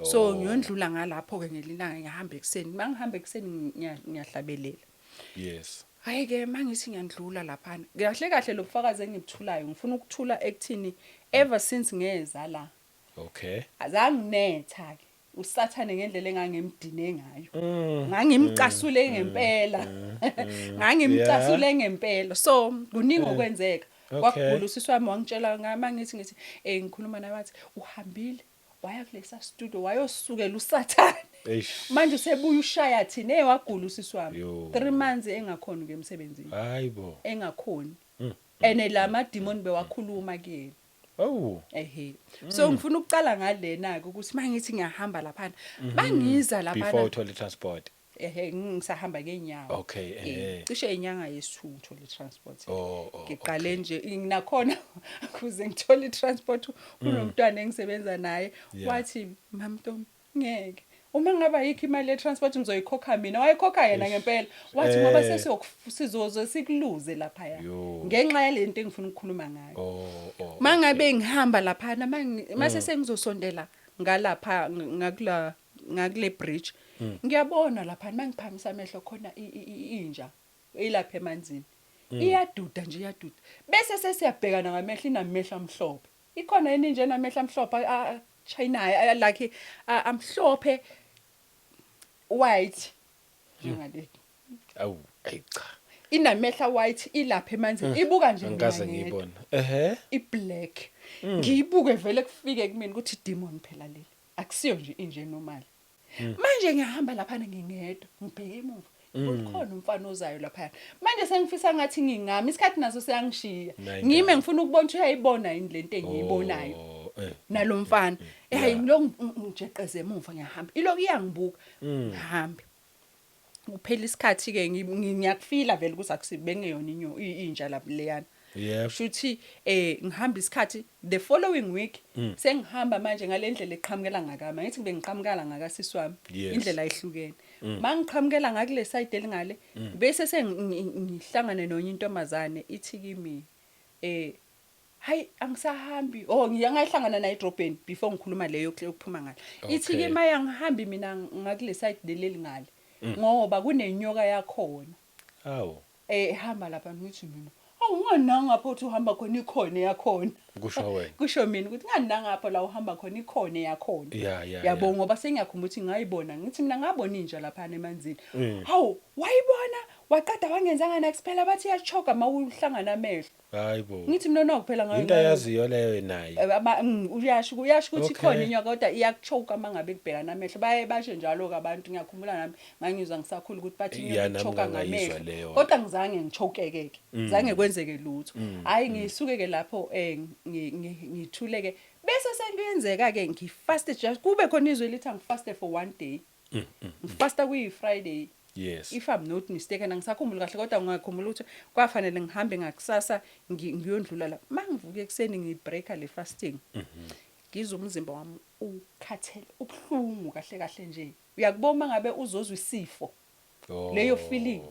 so ngiyondlula ngalapho ke ngelilanga ngihamba ekseni mangihamba ekseni ngiyahlabelela yes hayi ke mangithi ngiyandlula lapha kahle kahle lobufakazi engibthulayo ngifuna ukuthula ekuthini ever since ngeza la azanginetha ke usathane ngendlela engangemdine ngayo ngangimcasule ngempela ngangimcasule ngempela so kuningi okwenzeka kwakugula usisi wami wangitshela ngithi ngikhuluma naye wathi uhambile waya kulesa studio wayosukela usathane manje usebuya ushaya thina wagula usisi wami 3 months engakhona ngemsebenzini hayibo engakhoni ene lama demon bewakhuluma kuyena so ngifuna ukucala ngalena ke ukuthi mangithi ngiyahamba lapha bangiza lapha before uthole transport ngisahamba ngenyawo cishe inyanga yesithu uthole transport ngiqale nje nginakhona kuze ngithole transport kunomntwana engisebenza naye wathi mamntombi ngeke uma ngaba yikho imali ye transport ngizoyikhokha mina wayikhokha yena ngempela wathi ngoba sizoze sikuluze lapha ya ngenxa yalento engifuna ukukhuluma ngayo mangabe ngihamba lapha mase sengizosondela ngalapha ngakule bridge ngiyabona lapha mangiphamisa amehlo khona inja ilapha emanzini iyaduda nje iyaduda bese sesiyabhekana ngamehlo inamehlo amhlophe ikhona yini nje namehlo amhlophe China like amhlophe white njengale awu ayicha inamehla white ilapha emanzini ibuka nje ngikaze ngiyibona iblack ngiyibuke vele kufike kimi ukuthi demon phela leli akusiyo nje inje normal manje ngiyahamba lapha ngingedwa ngibheke emuva kukhona umfana ozayo lapha manje sengifisa ngathi ngingami isikhathi naso siyangishiya ngime ngifuna ukubona ukuthi uyayibona yini lento engiyibonayo nalomfana hayi ngijeqeze emuva ngiyahamba iloko iyangibuka ngihambe uphela isikhathi ke ngiyakufila vele ukuthi akusibengeyona inja lapha leyana shuthi ngihamba isikhathi the following week sengihamba manje ngalendlela eqhamukela ngakama ngithi bengiqhamukela ngakasisi wami indlela ayihlukene mangiqhamukela ngakule side elingale bese sengihlangana nonye intombazane ithi kimi hayi angisahambi ngiyangahlangana naye edrobheni before ngikhuluma leyo yokuphuma ngale ithi ke maya ngihambi mina ngakule side leli ngale ngoba kunenyoka yakhona hamba lapha ngithi mina ungananga lapho uthi uhamba khona ikhona yakhona kusho wena kusho mina ukuthi ngananga lapho la uhamba khona ikhona yakhona yabo ngoba sengiyakhumbula ukuthi ngayibona ngithi mina ngabona inja lapha emanzini hawu wayibona waqeda wangenzanga nakuphela bathi iyachoka mawuhlangana amehlo hayibo ngithi mina nokuphela ngayo into yaziyo leyo naye uyasho ukuthi khona inyoka kodwa iyachoka mangabe kubhekana amehlo bashe njalo ke abantu ngiyakhumbula nami ngangizwa ngisakhula ukuthi bathi iyachoka ngamehlo kodwa ngizange ngichokeke zange kwenzeke lutho hayi ngisuke ke lapho ngithuleke bese sengiyenzeka ke ngifast just kube khona izwe lithi ngifaste for 1 day ngifasta kuyi Friday yes if I'm not mistaken angisakhumbula kahle kodwa ngiyakhumbula ukuthi kwafanele ngihambe ngakusasa ngiyondlula la mangivuke ekseni ngibreaka le fasting ngizwe umzimba wami ukhathele ubhlungu kahle kahle nje uyakubona ngabe uzozwa isifo leyo feeling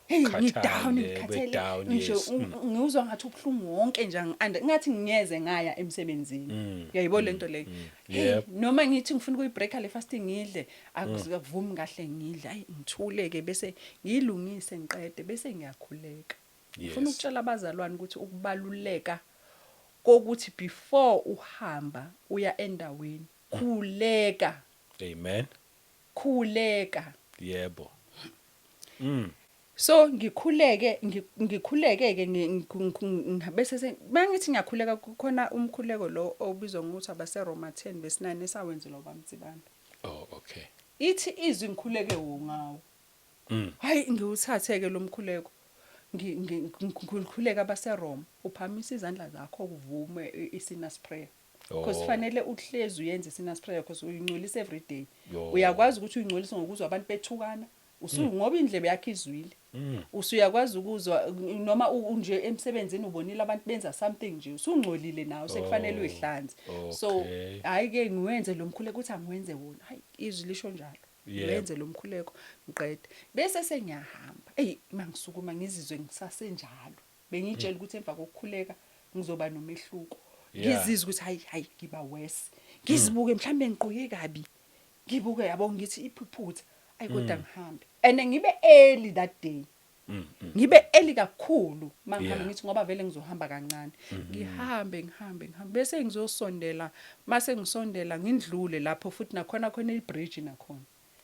hey Ukhathale, ngikhathele be-down, ngisho yes. ngizwa ngathi ubuhlungu wonke nje ngathi ngiyeze ngaya emsebenzini uyayibona lento leyo Yep. noma ngithi ngifuna ukuyibreaka le fasting ngidle akuvumi kahle ngidle ayi ngithuleke bese ngilungise ngiqede bese ngiyakhuleka ngifuna ukutshela abazalwane ukuthi ukubaluleka kokuthi before uhamba uya endaweni khuleka Amen. khuleka Yebo. so ngikhuleke bese mangithi ngiyakhuleka kukhona umkhuleko lo obizwa ngokuthi abase Roma 10 verse 9 esawenzelwa bamtsibana Oh, okay. ithi izwi ngikhuleke ngawo hayi ngiwuthatheke lo mkhuleko ngikhuleka abase Roma uphamisa izandla zakho kuvume isinas prayer because fanele uhlezi uyenze isinas prayer because uyingcolisa every day uyakwazi ukuthi uyingcolise ngokuzwa abantu bethukana ngoba indlebe yakhe izwile usuyakwazi ukuzwa noma unje emsebenzini ubonile abantu benza something nje usungcolile nawe sekufanele uyihlanze so hayi ke ngiwenze lo mkhuleko uthi angiwenze wona hayi izwi lisho njalo ngiwenze lo mkhuleko ngiqede bese sengiyahamba mangisukuma ngizizwe ngisasenjalo bengitshela ukuthi emva kokukhuleka ngizoba nomehluko ngizizwe ukuthi hayi ngiba worse ngizibuke mhlambe ngiqoke kabi ngibuke yabo ngithi iphuphutha kodwa ngihambe and ngibe early that day ngibe early kakhulu mangihamba ngithi ngoba vele ngizohamba kancane ngihambe bese ngizosondela mase ngisondela ngindlule lapho futhi nakhona ibridge nakhona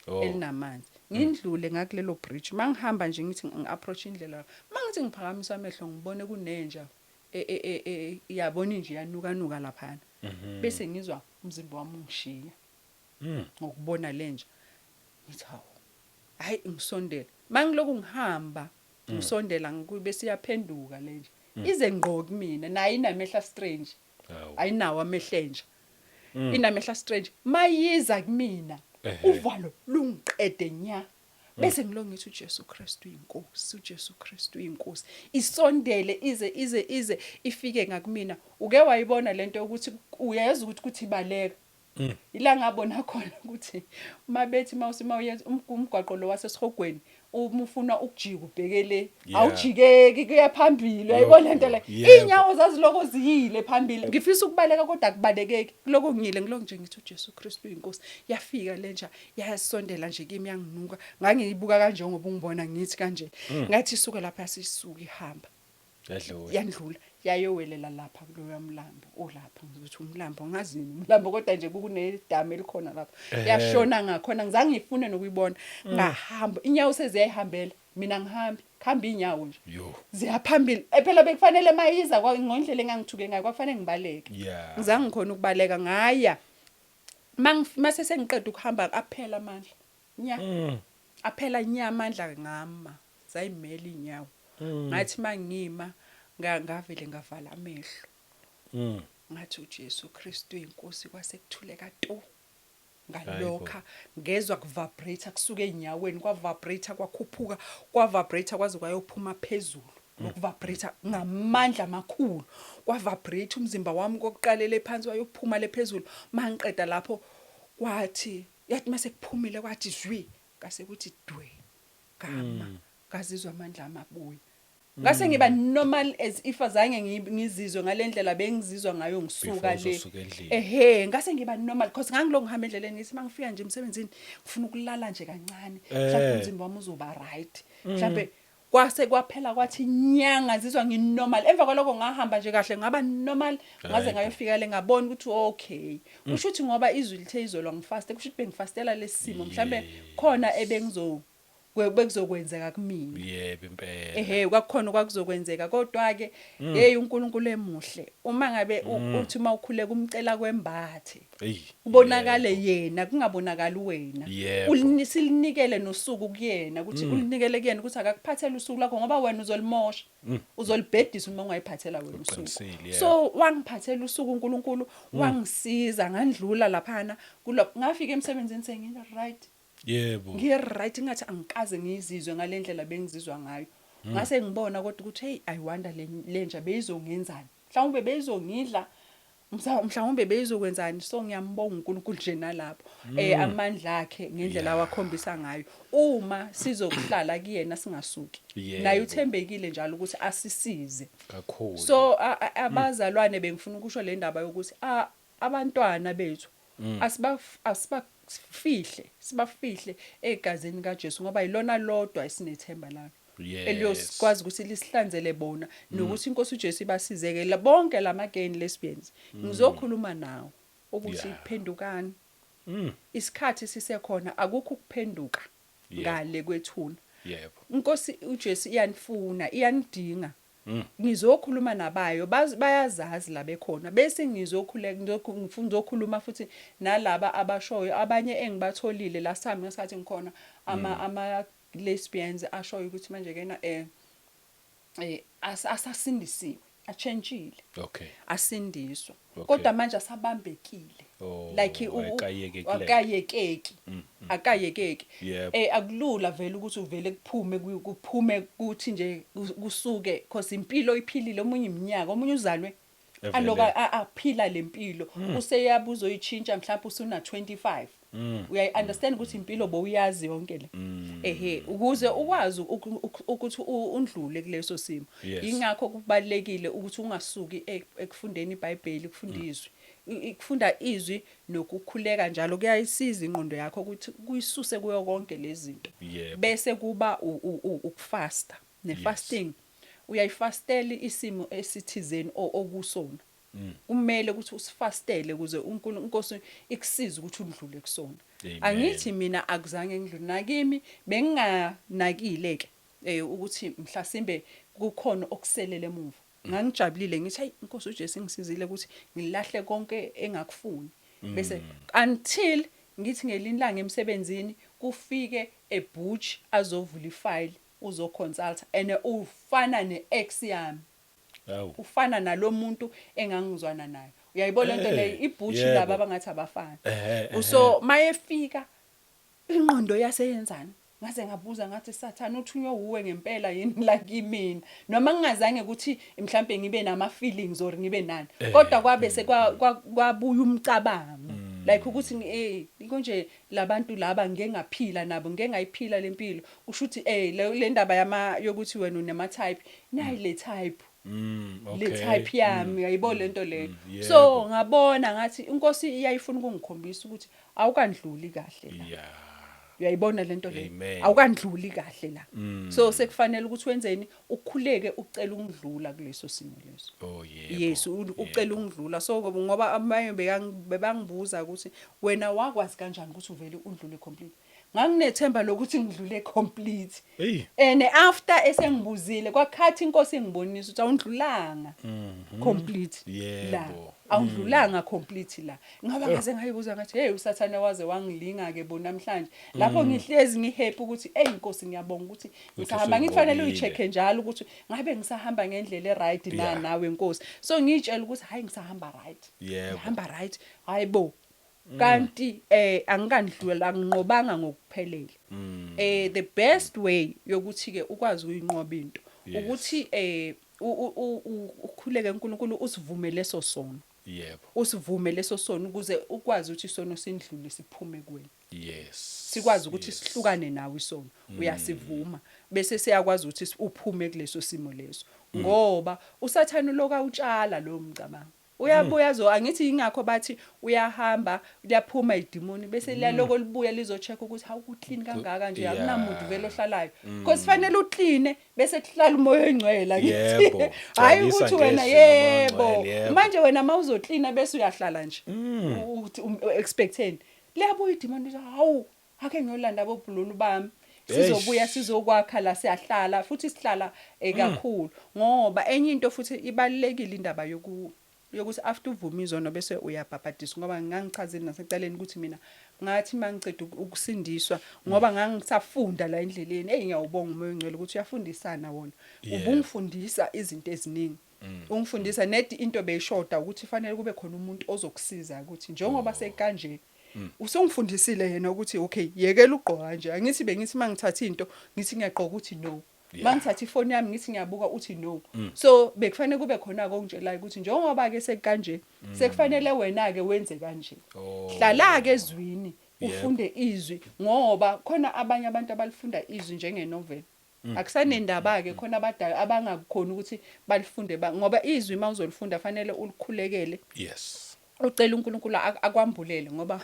elinamanzi ngindlule ngakulelo bridge mangihamba nje ngithi ngiapproach indlela mangithi ngiphakamisa amehlo ngibone kunenja iyabona nje yanuka lapha bese ngizwa umzimba wami ungishiya ngokubona lenja ngithi hayi ngisondela mangiloku ngihamba ngisondela bese iyaphenduka lenja ize ngqo kumina nayi inamehla strange ayinawo amehlenja inamehla strange mayiza kumina uvalo lungiqede nya bese ngilongithi uJesu Kristu inkosi uJesu Kristu inkosi isondele ize ifike ngakumina uke wayibona lento ukuthi uyazi ukuthi kuthi baleka ila ngabona khona ukuthi mabethi mawuyenza umgwaqo lo wasesihogweni ufuna ukujika ubhekele awujikeki kuyaphambili uyayibona lento le inyawo zaziloko ziyile phambili ngifisa ukubaleka kodwa akubalekeki lokho ngiyile ngiloko nje ngithi uJesu Kristu inkosi yafika lenja yasondela nje kimi yanginuka ngangiyibuka kanje ngoba ungibona ngithi kanje ngathi isuke lapha yasisuka ihamba yandlula yayowelela lapha kuloya mlambo olapha ngizothi umlambo ngazini umlambo kodwa nje kunedama elikhona lapha yashona ngakhona ngizange ngifune nokuyibona ngahamba inyawo seziyayihambela mina khamba inyawo nje ziyaphambili phela bekufanele mayiza ngondlela engangithuke ngayo kwafanele ngibaleke ngizange ngikhona ukubaleka ngaya mase sengiqeda ukuhamba aphela amandla aphela nya amandla ngama zayimela inyawo ngathi mangima ngavele ngavala amehlo ngathi uJesu Kristu inkosi kwasekuthuleka to ngalokha ngezwe kuvibrate kusuka enyaweni kwavibrate kwakhuphuka kwavibrate kwaze kwayophuma phezulu ukuvibrate ngamandla amakhulu kwavibrate umzimba wami kokuqalela phansi wayophuma lephezulu mangiqeda lapho kwathi yathi mase kuphumile kwathi zwi kase kuthi dwe kama ngazizwa amandla amabuya ngase ngiba normal as if azange ngizizwe ngalendlela bengizizwa ngayo ngisuka le ngase ngiba normal because ngangiloko ngihamba endleleni ngithi mangifika nje emsebenzini ngifuna ukulala nje kancane mhlawumbe umzimba wami uzoba right mhlawumbe kwase kwaphela kwathi nyanga zizwa nginormal emva kwaloko ngahamba nje kahle ngaba normal ngaze ngayofika le ngabona ukuthi okay kusho ukuthi ngoba izwi lithe izolwa ngifast kusho ukuthi bengifastela lesimo mhlawumbe khona bekuzokwenzeka kumina yebo impela kwakukhona kwakuzokwenzeka kodwa ke hey uNkulunkulu emuhle uma ngabe uthi mawukhuleka umcela kwembathe ubonakale yena kungabonakali wena ulininikele nosuku kuyena ukuthi ulinikele kuyena ukuthi akakuphathele usuku lakho ngoba wena uzolimosha uzolibhedisa uma ungayiphathela wena usuku so wangiphathela usuku uNkulunkulu wangisiza ngandlula laphana ngafika emsebenzini sengina right yebo ngiright ngathi angikaze ngizizwe ngalendlela bengizizwa ngayo ngase ngibona kodwa ukuthi hey I wonder lenja beyizongenzani mhlawumbe beyizongidla mhlawumbe beyizokwenzani. So ngiyambonga uNkulunkulu nje nalapho amandla akhe ngendlela awakhombisa ngayo uma sizokuhlala kuyena singasuki. Naye uthembekile njalo ukuthi asisize kakhulu. So abazalwane bengifuna ukusho le ndaba yokuthi abantwana bethu sibafihle egazini kaJesu ngoba yilona lodwa esinethemba lalo. Eliyosikwazi ukuthi lisihlanzele bona nokuthi inkosi uJesu ibasizeke bonke lamageni lesbians. Ngizokhuluma nawo ukuthi phendukani. Isikhathi sisekhona akukho ukuphenduka ngale kwethuna. Inkosi uJesu iyanifuna iyanidinga. Ngizokhuluma nabayo bayazazi la bekhona bese ngizokhuluma futhi nalaba abashoyo abanye engibatholile last time ngesikhathi ngikhona ama lesbians ashoyo ukuthi manje kena asasindisiwe achangile asindiswa kodwa manje asabambekile like akayekeki akulula vele ukuthi uvele kuphume kuthi nje kusuke because impilo iphilile omunye iminyaka omunye uzalwe aloka aphila lempilo useyabuzo uyichintsha mhlawumbe usuna 25 uya understand ukuthi impilo bowuyazi yonke le ukuze ukwazi ukuthi undlule kuleso simo ingakho kubalekile ukuthi ungasuki ekufundeni iBhayibheli ukufundizwe ukufunda izwi nokukhuleka njalo kuyayisiza ingqondo yakho ukuthi kuyisuse kuyo konke lezi zinto bese kuba ukufasta nefasting uyayifastela isimo esithizeni okusona kumele ukuthi usifastele ukuze uNkosi ikusize ukuthi udlule kusona. Angithi mina akuzange ngidlule nakimi benginganakile ke ukuthi mhlasimbe kukhona okuselele emuva. Ngangijabulile ngithi hey Nkosi uJesu ngisizile ukuthi ngilahle konke engakufuni bese until ngithi ngelinlanga emsebenzini kufike eButch azovula ifile uzoconsult and ufana neex yami ufana nalomuntu engangizwana naye uyayibona lento le iButch laba abangathi abafana so mayefika ingqondo yaseyenzana ngaze ngabuza ngathi Sathane uthunywe uwe ngempela yini la kimi noma ngingazange ukuthi mhlambe ngibe nama feelings or ngibe nani kodwa kwabe sekwabuya umcabango like ukuthi konje labantu laba ngeke ngaphila nabo ngeke ngayiphila lempilo ushuthi le ndaba yokuthi wena unema type nayi le type le type yami uyayibona lento le so ngabona ngathi inkosi iyayifuna ukungikhombisa ukuthi awukandluli kahle la uyayibona lento le awukandluli kahle la so sekufanele ukuthi wenzeni ukukhuleke ucela ukudlula kuleso simo leso yes ucela ukudlula so ngoba abanye bebangibuza ukuthi wena wakwazi kanjani ukuthi uvele udlule complete nganginethemba lokuthi ngidlule complete and after esengibuzile kwakhathi inkosi engibonisa ukuthi awundlulanga complete la awudlulanga complete la ngoba ngaze ngayibuza ngathi hey uSathane waze wangilinga ke bona namhlanje lapho ngihlezi ngihappy ukuthi hey inkosi ngiyabonga ukuthi ngisahamba ngifanele uyichecke njalo ukuthi ngabe ngisahamba ngendlela eright na nawe inkosi so ngitshela ukuthi hayi ngisahamba right ngihamba right hayibo kanti angikandlula nginqobanga ngokuphelele the best way yokuthi ke ukwazi uyinqoba into ukuthi ukhuleke uNkulunkulu usivume leso sono usivume leso sono ukuze ukwazi ukuthi isono sindlule siphume kuwena sikwazi ukuthi sihlukane nawe isono uyasivuma bese siyakwazi ukuthi uphume kuleso simo leso ngoba uSathane loka utshala lo mcabango uyabuya angithi ingakho bathi uyahamba liyaphuma idimoni bese liyaloko libuya lizocheck ukuthi hawu clean kangaka nje akunamuntu vele ohlalayo because fanele uclean bese kuhlala umoya engcwele ngithi hayi ukuthi wena yebo manje wena mawuzoclean bese uyahlala nje expecting liyabuya idimoni hawu ake ngiyolanda abobhululu bami sizobuya sizokwakha la siyahlala futhi sihlala kakhulu ngoba enye into futhi ibalekile indaba yokuthi after uvuma izono bese uyabhabhadisa ngoba ngangichazile nasecaleni ukuthi mina ngathi mangiceda ukusindiswa ngoba ngangisafunda la endleleni ngiyawubonga umoya engcwele ukuthi uyafundisana wona ubungifundisa izinto eziningi ungifundisa net into beyishoda ukuthi fanele kube khona umuntu ozokusiza ukuthi njengoba sekanje usongifundisile yena ukuthi okay yekela ugqoka nje angithi bengithi mangithatha into ngithi ngiyagqoka ukuthi no mangithatha ifoni yami ngithi ngiyabuka uthi no so bekufanele kube khona okungitshelayo ukuthi njengoba ke sekanje sekufanele wena ke wenze kanje hlala ke ezwini ufunde izwi ngoba khona abanye abantu abalifunda izwi njengenovel akusanendaba ke khona abadala abangakukhona ukuthi balifunde ngoba izwi mawuzolifunda fanele ulikhulekele yes ucela uNkulunkulu akwambulele ngoba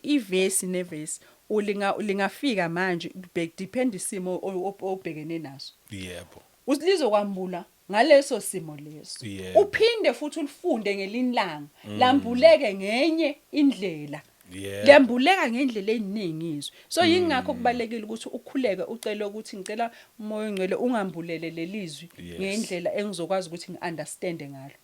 ivesi nevesi lingafika manje depend isimo obhekene naso yebo ulizokwambula ngaleso simo leso Yebo. uphinde futhi ulifunde ngelinlanga lambuleke ngenye indlela Yebo. liyambuleka ngendlela eziningi izwi so yingakho kubalekile ukuthi ukhuleke ucele ukuthi ngicela umoya ongcwele ungambulele lelizwi Yes. ngendlela engizokwazi ukuthi ngiunderstand ngalo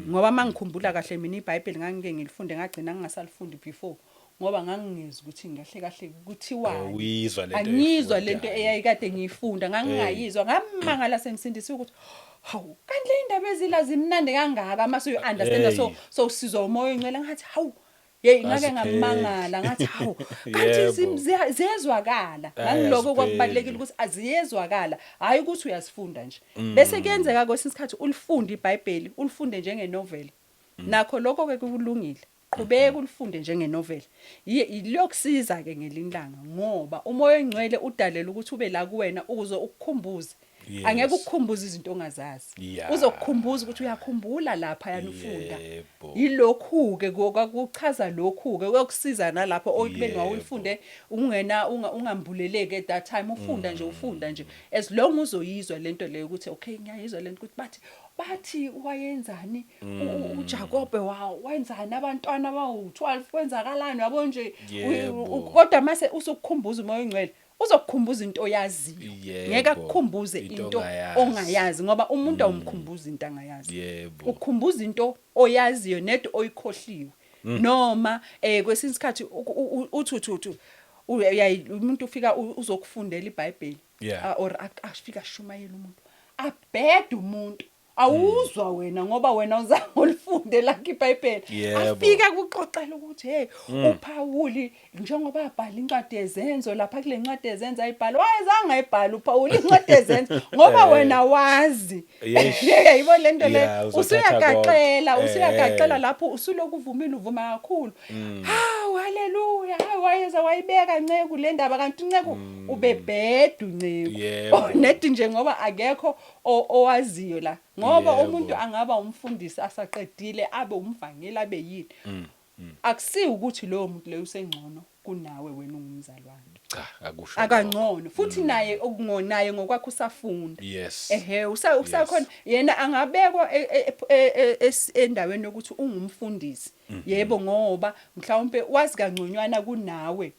ngoba mangikhumbula kahle mina iBhayibheli ngangike ngilifunde ngagcina ngingasalifundi before ngoba ngangingezi ukuthi ngahle kahle kuthiwani uyizwa lento angizwa oyifundayo. lento eyayikade ngiyifunda ngangingayizwa ngamangala sengisindisiwe ukuthi hawu kanti le indaba ezila zimnandi kangaka mase you understand Hey. so sizwa umoya ongcwele ngathi hawu hey ngake Azipheleli. ngamangala ngathi hawu Yebo. kanti ziyezwakala ngangiloko Ayazipheleli. kwakubalekile ukuthi aziyezwakala hayi ukuthi uyasifunda nje bese kuyenzeka kwesinye isikhathi ulifunde iBhayibheli ulifunde njengenovel nakho lokho ke kulungile qhubeka ulifunde njengenovel yilokusiza ke ngelinlanga ngoba umoya ongcwele udalela ukuthi ube la kuwena ukuze ukukhumbuze Yes. angeke ukukhumbuza izinto ongazazi Yeah. uzokukhumbuza ukuthi uyakhumbula lapha yanufunda Yebo. yilokhu ke kwakuchaza lokhu ke ukusiza nalapho okubeni Yebo. wawulifunde ungena ungambuleleke at that time ufunda nje as long uzoyizwa lento leyo ukuthi okay ngiyayizwa lento ukuthi bathi wayenzani uJakobe wenzani abantwana bawu12 kwenzakalani yabo nje Yebo. kodwa mase usukukhumbuza umoya ongcwele uzokukhumbuza into oyaziyo Yebo. ngeke akukhumbuze Into into ongayazi. ongayazi ngoba umuntu awumkhumbuza into angayazi Yebo. ukhumbuza into oyaziyo nedo oyikhohliwe noma kwesinye isikhathi uthi umuntu ufika uzokufundela iBhayibheli Yeah. or afika shumayela umuntu abhede umuntu awuzwa wena ngoba wena uzange ulifunde la iBhayibheli Yebo. afika kuxoxela ukuthi hey uPawuli njengoba abhala incwadi yezenzo lapha kule ncwadi yezenzo ayibhala wayezange ayibhala uPawuli incwadi yezenzo ngoba wena wazi Yes. yayibona lento le Yeah, uzothatha usuyagaxela lapho usuloku uvumile uvuma kakhulu hawu haleluya wayeza wayibeka nceke le ndaba kanti nceke ubebhedu nceke Yebo. nethi nje ngoba akekho owaziyo la ngoba Yebo. umuntu angaba umfundisi asaqedile abe umvangeli abe yini akusi ukuthi lowo muntu leyo usengcono kunawe wena ungumzalwane Cha akusho. akangcono futhi naye okungonaye ngokwakho usafunda Yes. usakhona yena angabekwa endaweni yokuthi ungumfundisi yebo ngoba mhlawumbe wazi kangconywana kunawe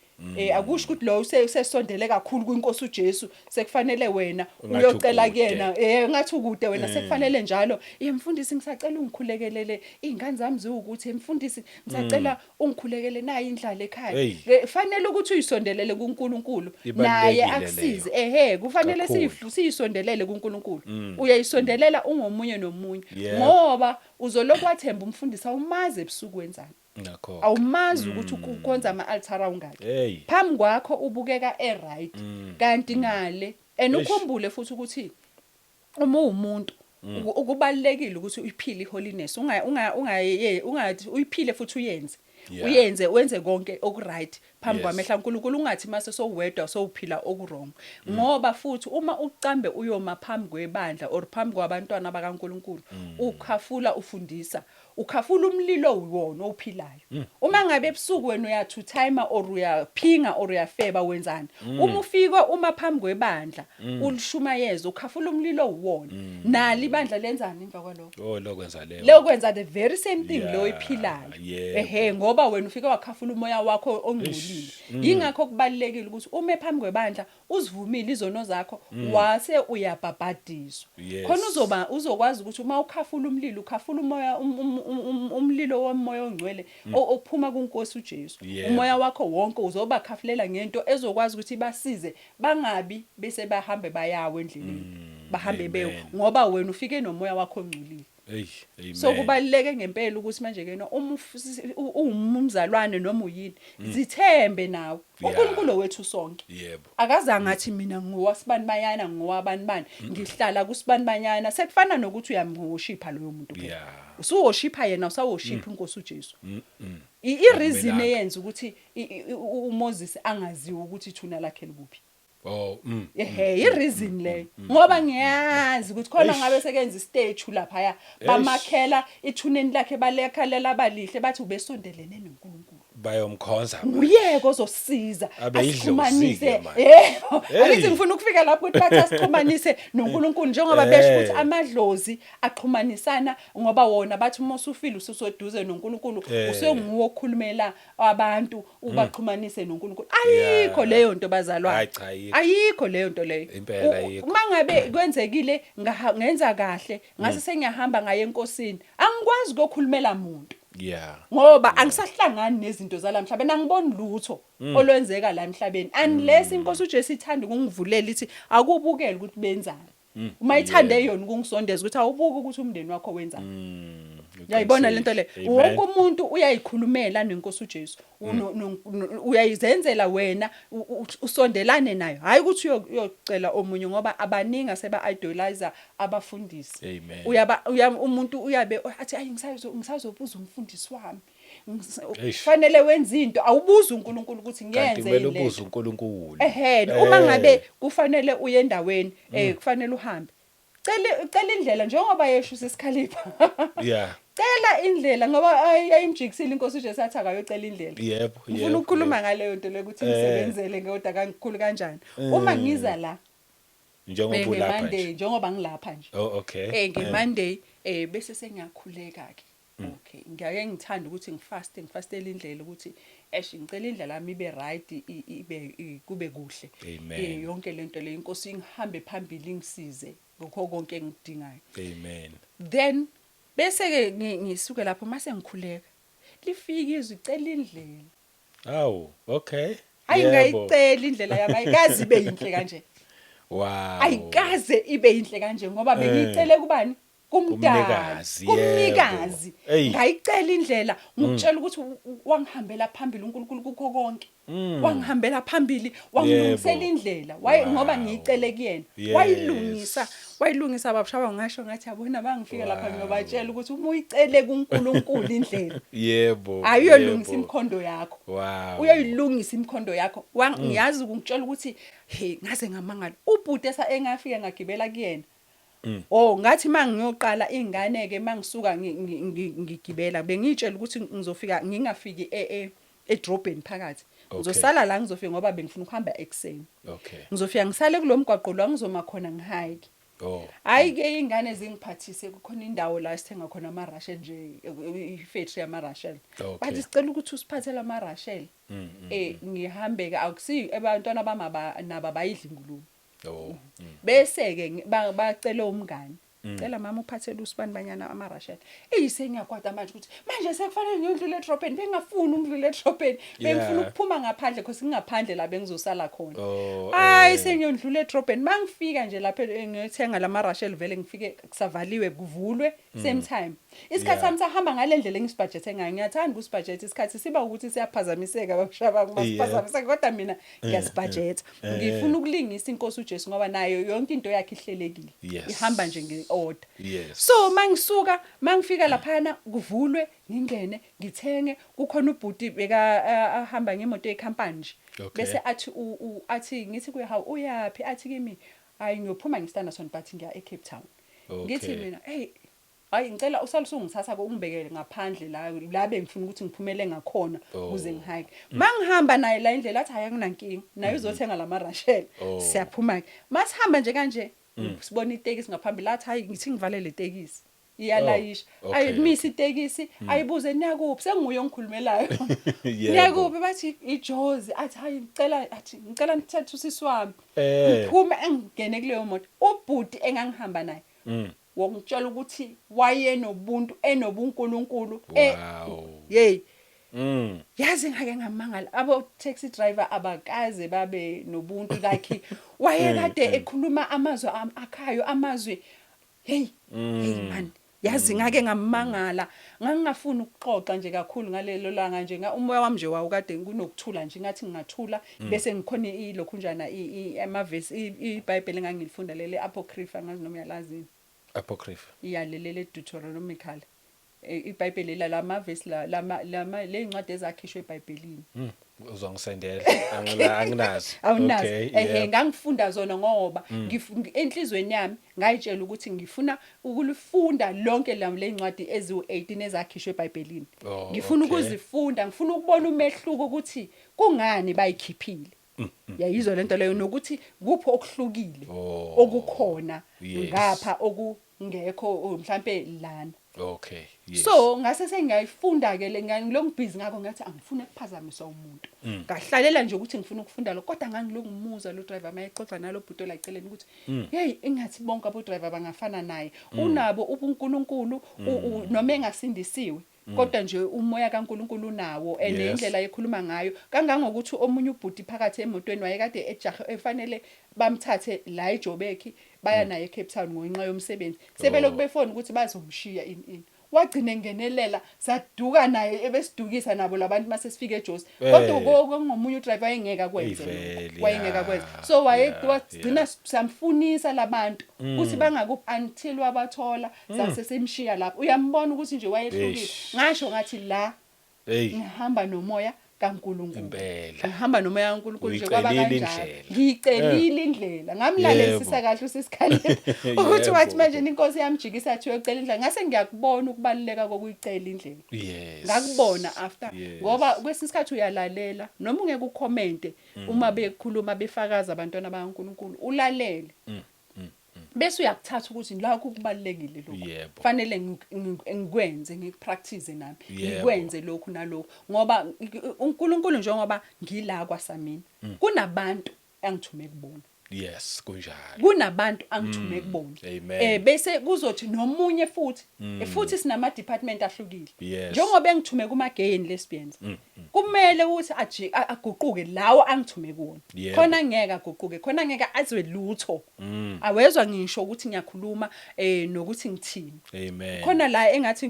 akusho ukuthi lo usesondele kakhulu kuNkosi uJesu sekufanele wena Ungathi uyocela ukude. kuyena ngathi ukude wena sekufanele njalo mfundisi ngisacela ungikhulekelele izingane zami ziwukuthi mfundisi ngisacela ungikhulekele nayi indlala ekhaya Hey. fanele ukuthi uyisondelele kuNkulunkulu Ibalulekile naye akusize kufanele Kakhulu. siyisondelele kuNkulunkulu uyayisondelela ungomunye nomunye Yebo. ngoba uzoloku wathemba umfundisi awumazi ebusuku wenzani Ngakho. awumazi ukuthi ukwenza ama-altar ungaki Hey. phambi kwakho ubukeka right kanti ngale ukhumbule futhi ukuthi uma umuntu ukubalekile ukuthi uyiphile iholiness ungathi uyiphile futhi uyenze Yeah. wenze konke okuright phambi Yes. kwamehla uNkulunkulu ungathi mase sowedwa sowuphila okurong ngoba futhi uma ucambe uyoma phambi kwebandla or phambi kwabantwana bakaNkulunkulu ukhafula ufundisa ukhafula umlilo uwona ophilayo uma ngabe ebusuku wena uyathi timer or uyaphinga or uyafeba wenzani uma ufika uma phambi kwebandla ulishumayeza ukhafula umlilo uwona nali ibandla lenzani emva kwalokho Lokwenza leyo. lokwenza the very same thing Yeah, lo oyiphilayo yebo. ngoba wena ufika wakhafula umoya wakho ongcolile yingakho kubalekile ukuthi uma phambi kwebandla uzivumile izono zakho wase uyabhabhadiswa Yes. khona uzokwazi ukuthi uma ukhafula umlilo ukhafula umoya umlilo womoya ongcwele ophuma kuNkosi uJesu Yebo. umoya wakho wonke uzoba khafulela ngento ezokwazi ukuthi basize bangabi bese bahambe bayawe endleleni bahambe beyo Amen. ngoba wena ufike nomoya wakho ongcolile Hey, amen. So kubaluleke ngempela ukuthi manje ke no umzalwane noma uyini zithembe nawe uNkulunkulu wethu sonke Yebo. akazange athi mina ngowasibani bayana ngowabani bani ngihlala kusibani banyana sekufana nokuthi uyamworshipha loyo muntu phela Yeah. usuworshipha yena usaworshipha inkosi uJesu i-reason eyenza ukuthi uMoses angaziwa ukuthi ithuna lakhe likuphi Oh, i-reason le ngoba ngiyazi ukuthi khona ngabe sekenza istage lapha bamakhela ithuneni lakhe balekhalela abalihle bathi ubesondelene noNkulunkulu bayomkhonza. uyeke ozosiza Abe idlozi-ke asixhumanise manje. yebo Hey. angithi ngifuna ukufika lapho ukuthi bathi asixhumanise noNkulunkulu njengoba besho ukuthi amadlozi axhumanisana ngoba wona bathi uma usufile ususoduze noNkulunkulu usenguwo okhulumela abantu ubaxhumanise noNkulunkulu ayikho leyo nto bazalwane Hayi, cha, ayikho. ayikho leyo nto leyo Impela ayikho. mangabe kwenzekile ngenza kahle ngase sengiyahamba ngaye enkosini angikwazi ukukhulumela umuntu Yeah. ngoba angisahlangani nezinto zalamhlabeni angiboni lutho olwenzeka la emhlabeni unless inkosi uJesu ithanda ukungivulela ithi akubukele ukuthi benzani uma ithande yona ukungisondeza ukuthi awubuke ukuthi umndeni wakho wenzani uyayibona lento le wonke umuntu uyayikhulumela nenkosi uJesu uyayizenzela wena usondelane nayo hayi ukuthi uyocela omunye ngoba abaningi aseba idolizer abafundisi Amen. umuntu uyabe athi ayi ngisazobuza umfundisi wami fanele wenza into awubuza uNkulunkulu ukuthi ngiyenze Kanti kumele ubuze uNkulunkulu. uma ngabe kufanele uye endaweni kufanele uhambe cela indlela njengoba yesho sisikhalipha Yeah. cela indlela ngoba ayimjikisile inkosi uJesu athi akayocela indlela Yebo. ngifuna ukukhuluma ngaleyo nto leyokuthi ngisebenzele ngeoda kangikhulu kanjani uma ngiza la Njengoba ulapha nje nje. njengoba ngilapha nje Oh, okay. ngeMonday bese sengiyakhuleka ke okay ngiyake ngithanda ukuthi ngifastele indlela ukuthi ngicela indlela yami ibe right ibe kube kuhle Amen. yonke lento le inkosi ingihambe phambili ngisize ngokho konke engidingayo Amen. then bese ke ngisuke lapho mase ngikhuleka lifika izwi icela indlela Awu, okay. ayingayicela indlela yami ayikazi ibe yinhle kanje Wow. ayikaze ibe yinhle kanje ngoba bengicele kubani Kumnikazi, kumnikazi yebo. ngayicela indlela ngikutshela ukuthi wangihambela phambili uNkulunkulu kukho konke wangihambela phambili wangilungisela indlela ngoba ngiyicele kuyena wayilungisa babashaba ngasho ngathi yabona bangifika lapha ngiyobatshela ukuthi uma uyicele kuNkulunkulu indlela Yebo. ayiyolungisa imkhondo yakho Wow. uyayilungisa imkhondo yakho ngiyazi ukungitshela ukuthi hey ngaze ngamangala ubhuti engafika ngagibela kuyena ngathi mangiyoqala ingane ke mangisuka ngigibela bengitshela ukuthi ngizofika ngingafiki edrobheni phakathi ngizosala la ngizofika ngoba bengifuna ukuhamba ekseni Okay. ngizofika ngisale kulomgwaqo la ngizoma khona ngihike Oh. hayi ke ingane zingiphathise kukhona indawo la sithenga khona ama Rachel nje ifactory ama Rachel bathi sicela ukuthi usiphathele ama Rachel ngihambe ke akusi abantwana naba bayidla ingulube Oh. bese ke bacela umngani cela mama uphathele usibani banyana ama Rachel sengiyakwata manje ukuthi manje sekufanele ngiyodlula edropeni bengafuni ukudlula edropeni bengifuna ukuphuma ngaphandle because ngingaphandle la bengizosala khona hayi sengiyodlula edropeni mangifika nje lapha ngiyothenga lama Rachel vele ngifike kusavaliwe kuvulwe same time isikhathi sami sahamba ngalendlela engisibudget ngayo ngiyathanda ukusibudget isikhathi siba ukuthi siyaphazamiseka babashaba kumasiphazamiseka kodwa mina ngiyasibudget ngifuna ukulingisa inkosi uJesu ngoba nayo yonke into yakhe ihlelekile ihamba nje ngeorder so mangifika lapha kuvulwe ngingene ngithenge kukhona ubhuti beka ahamba ngemoto yecompany nje bese athi ngithi kuye hawu uyapi athi kimi hayi ngiyophuma ngiStanderson but ngiya eCape Town ngithi mina hey hayi ngicela usalusungithatha ungibekele ngaphandle la bengifuna ukuthi ngiphumele ngakhona ukuze ngihike mangihamba naye la indlela athi hayi akunankingi naye uzothenga lama Rachel siyaphuma ke masihamba nje kanje sibona itekisi ngaphambili athi hayi ngithi ngivalele itekisi iyalayisha ayimisi itekisi ayibuze niyakuphi senguye ongikhulumelayo niyakuphi bathi iJozi athi hayi ngicela nithathe usisi wami ngiphume engene kuleyo moto ubhuti engangihamba naye wongitshela ukuthi wayenobuntu enobuNkulunkulu yazi ngake ngamangala abo taxi driver abakaze babe nobuntu like wayekade ekhuluma amazwi akhayo amazwi hey man yazi ngake ngamangala ngangingafuni ukuxoxa nje kakhulu ngalelo langa nje umoya wami nje wawukade kunokuthula nje ngathi ngingathula bese ngikhona ilokhunjana amavesi iBhayibheli engangilifunda lele apocrypha ngazi noma uyalazini Apocrypha iyalelele Deuteronomical iBhayibheli lamavesi le incwadi ezakhishwe eBhayibhelini uzongisendela anginazi awunazi ngangifunda zona ngoba enhlizweni yami ngayitshela ukuthi ngifuna ukulifunda lonke le incwadi ezi18 ezakhishwe eBhayibhelini ngifuna ukuzifunda ngifuna ukubona umehluko ukuthi kungani bayikhiphile yayizwa lento leyo nokuthi kupho okuhlukile okukhona ngapha okungekho mhlambe lana okay yes so ngase sengiyayifunda ke ngilongibhizi ngakho ngathi angifune ukuphazamisa umuntu ngahlalela nje ukuthi ngifuna ukufunda lo kodwa ngangilongimuza lo driver mayexoxa nalo bhuto la eceleni ukuthi hey engathi bonke abo driver bangafana naye unabo ubuNkulunkulu noma engasindisiwe kodwa nje umoya kaNkulunkulu nawo enendlela ekhuluma ngayo kangangokuthi omunye ubhuti phakathi emotweni wayekade ejahe efanele bamthathe la eJobeki baya naye eCape Town ngenxa yomsebenzi sebelokhu befona ukuthi bazomshiya in wagcina engenelela saduka naye ebesidukisa nabo labantu mase sifike eJozi kodwa ngomunye udriver engeka kwenze wayengeka kwenza so wayegcina samfunisa labantu ukuthi bangaku until wabathola sasesemshiya lapho uyambona ukuthi nje wayehlukile ngasho ngathi la ngihamba nomoya kaNkulunkulu ngihamba nomoya kaNkulunkulu nje kwaba kanjalo ngicelile indlela ngamlalelisisa kahle usisikhaleni ukuthi wathi manje inkosi yamjikisa athi uyocela indlela ngase ngiyakubona ukubaluleka kokuyicela indlela ngakubona after ngoba kwesisikhathi uyalalela noma ungeke ucommente uma bekhuluma befakaza abantwana bakaNkulunkulu ulalele bese uyakuthatha ukuthi la kubalekile lokho kufanele ngikwenze ngikupractice nami ngikwenze lokhu nalokho ngoba uNkulunkulu njengoba ngila kwaSamini kunabantu engithume kubona yes kunjalo kunabantu angithume kubona bese kuzothi nomunye futhi sinama department ahlukile njengoba engithume kuma gay and lesbians kumele ukuthi aguquke lawo angithume kuona khona ngeke aguquke khona ngeke azwe lutho awezwa ngisho ukuthi ngiyakhuluma nokuthi ngithini amen khona la engathi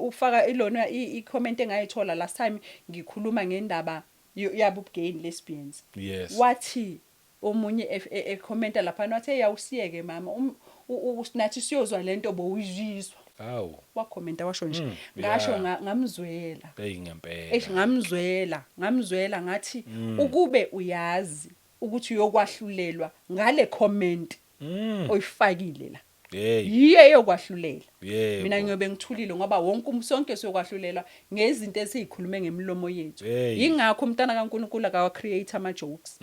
ufaka ilona i-comment engayithola last time ngikhuluma ngendaba yabo gay and lesbians wathi omunye ekhomenta lapha wathi eyawusiyeke mama nathi siyozwa lento bowuyizwa wakhomenta washo nje ngasho ngamzwela ngempela ngamzwela ngathi ukube uyazi ukuthi uyokwahlulelwa ngale comment oyifakile la yiye yokwahlulela mina ngiyobe ngithulile ngoba wonke sonke siyokwahlulelwa ngezinto esizikhulume ngemlomo yethu ingakho umntana kaNkulunkulu akawa create ama jokes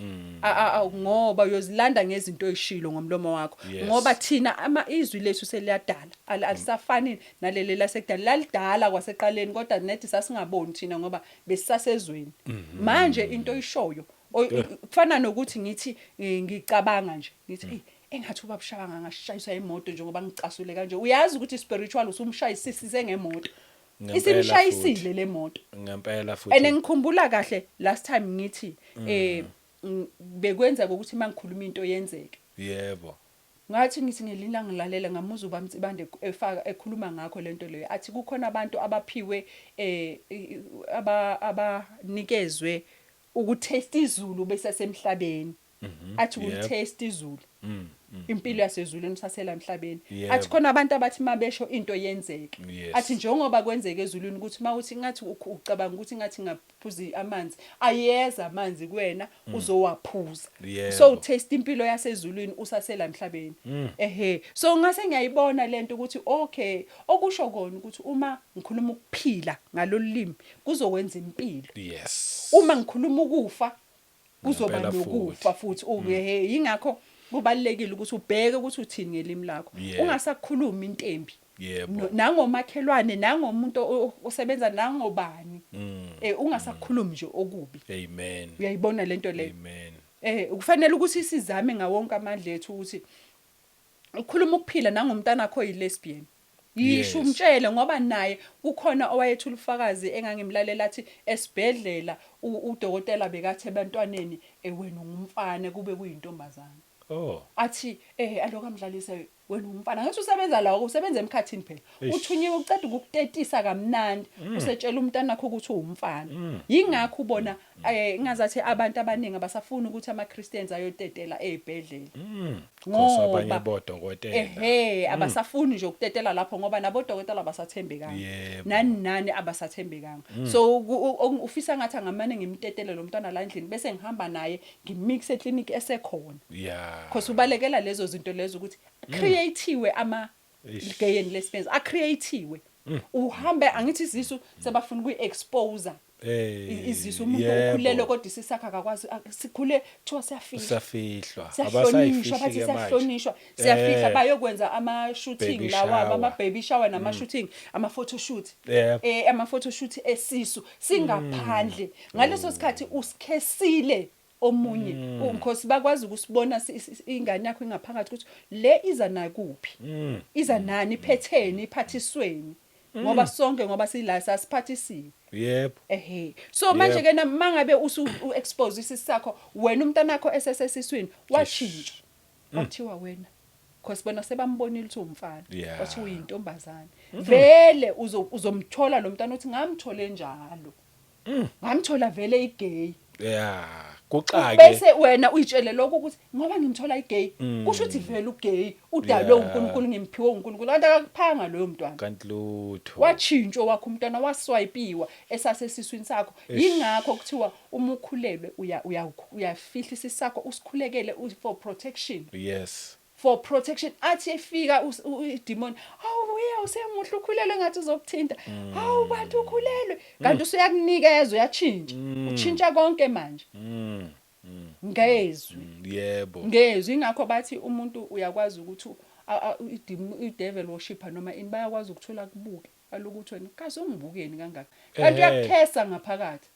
ngoba uyozilanda ngezinto ezishilo ngomlomo wakho ngoba thina izwi lethu seliyadala alisafani naleli lasekudala lalidala kwaseqaleni kodwa nethi sasingaboni thina ngoba besisasezweni manje into oyishoyo kufana nokuthi ngithi ngicabanga nje ngithi engathi ubabshayanga ngashayiswa imoto njengoba ngicasule kanje uyazi ukuthi spiritual usumshayisisise ngemoto isimshayisile le moto ngempela futhi ngikhumbula kahle last time ngithi bekwenza ukuthi mangikhuluma into yenzeke yebo ngathi ngithi ngelina ngilalela ngamuza ubamtsibande efaka ekhuluma ngakho lento leyo athi kukhona abantu abaphiwe abanikezwe ukutest izulu besasemhlabeni athi ukutest izulu impilo yasezulwini sasela emhlabeni athi khona abantu abathi mabesho into yenzeke athi njengoba kwenzeke ezulwini ukuthi mawuthi ngathi ucabanga ukuthi ngathi ngaphuza amanzi ayeza amanzi kuwena uzowaphuza so utest impilo yasezulwini usasela emhlabeni so ngase ngiyayibona lento ukuthi okay okusho kona ukuthi uma ngikhuluma ukuphila ngalolimi kuzokwenza impilo uma ngikhuluma ukufa kuzoba nokufa futhi yingakho kubalekile ukuthi ubheke ukuthi uthini ngelimi lakho ungasakhuluma intembi nangomakhelwane nangomuntu osebenza nangobani ungasakhulumi nje okubi amen uyayibona lento leyo amen kufanele ukuthi sizame ngawonke amandla ethu ukuthi ukhuluma ukuphila nangomntana wakho oyilesbian yisho umtshele ngoba naye ukhona owayethula ufakazi engangimlalela athi esibhedlela udokotela bekathi ebantwaneni wena ungumfana kube kuyintombazana athi aloku amdlalise wena umfana ngathi usebenza la usebenza emkhathini phela uthunyiwe uceda ukukutetisa kamnandi usetshela umntana wakho ukuthi uwumfana yingakho ubona ngazathi abantu abaningi abasafuna ukuthi ama-Christians ayotetela ezibhedlela ngoba abanye bodokotela abasafuni nje ukutetela lapho ngoba nabodokotela abasathembekanga nani abasathembekanga so ufisa ngathi angamane ngimtetele lo mntwana la endlini bese ngihamba naye ngimix eclinic esekhona because ubalekela lezo zinto lezo ukuthi creatiwe ama-gay and lesbians a-creatiwe uhambe angithi izisu sebafuna ukuyi-expose izisu umuntu ukhulelwe kodwa isisakha akakwazi sikhule kuthiwa siyafihlwa siyahlonishwa siyafihla bayokwenza ama-shooting lawa ama-baby shower nama-shooting ama-photoshoot ama-photoshoot esisu singaphandle ngaleso sikhathi usikhesile omunye because bakwazi ukusibona ingane yakho ingaphakathi ukuthi le iza nakuphi iza nani iphetheni iphathisweni ngoba sonke ngoba sila sasiphathisiwe yebo so manje ke mangabe usu-expose isisakho wena umntana wakho esesesiswini washintsha wathiwa wena because bona sebambonile ukuthi umfana wathi uyintombazane vele uzomthola lo mntana uthi ngamthole njalo ngamthola vele igay kuxake bese wena uyitshele lokho ukuthi ngoba ngimthola igay kusho ukuthi vele ugay udalwe uNkulunkulu ngemphiwe uNkulunkulu kanti akakuphanga loyo mntwana kanti lutho watshintshwa wakho umntwana waswipiwa esasesiswini sakho yingakho kuthiwa uma ukhulelwe uyafihla isisakho usikhulekele for protection for protection athi efika idemon usemuhle ukhulelwe ngathi uzokuthinta bantu ukhulelwe kanti usuyakunikeza uyatshintsha utshintsha konke manje ngezwi ngezwi ingakho bathi umuntu uyakwazi ukuthi i-devil worshipper noma ini bayakwazi ukuthola kubuke alokuthi wena kaze ungibukeni kangaka kanti uyakhesa ngaphakathi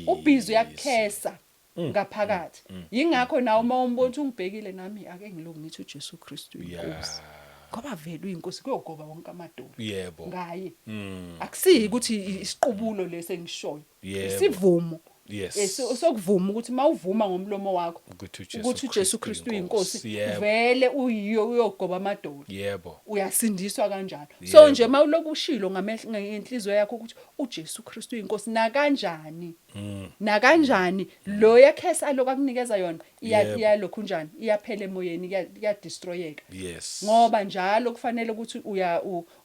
ubhizi uyakhesa ngaphakathi yingakho nawe uma umbona ukuthi ungibhekile nami ake ngilungu ngithi uJesu Kristu inkosi ngoba vele uyinkosi kuyogoba wonke amadoda ngaye akusiyi ukuthi isiqubulo lesengishoyo isivumo sokuvuma ukuthi mawuvuma ngomlomo wakho ukuthi uJesu Kristu uyinkosi vele uyogoba amadoda uyasindiswa kanjalo so nje mawuloku ushilo ngenhliziyo yakho ukuthi uJesu Kristu uyinkosi na kanjani lo yakhesa lokho akunikeza yona iyalokhu njani iyaphela emoyeni iyadestroyeka ngoba njalo kufanele ukuthi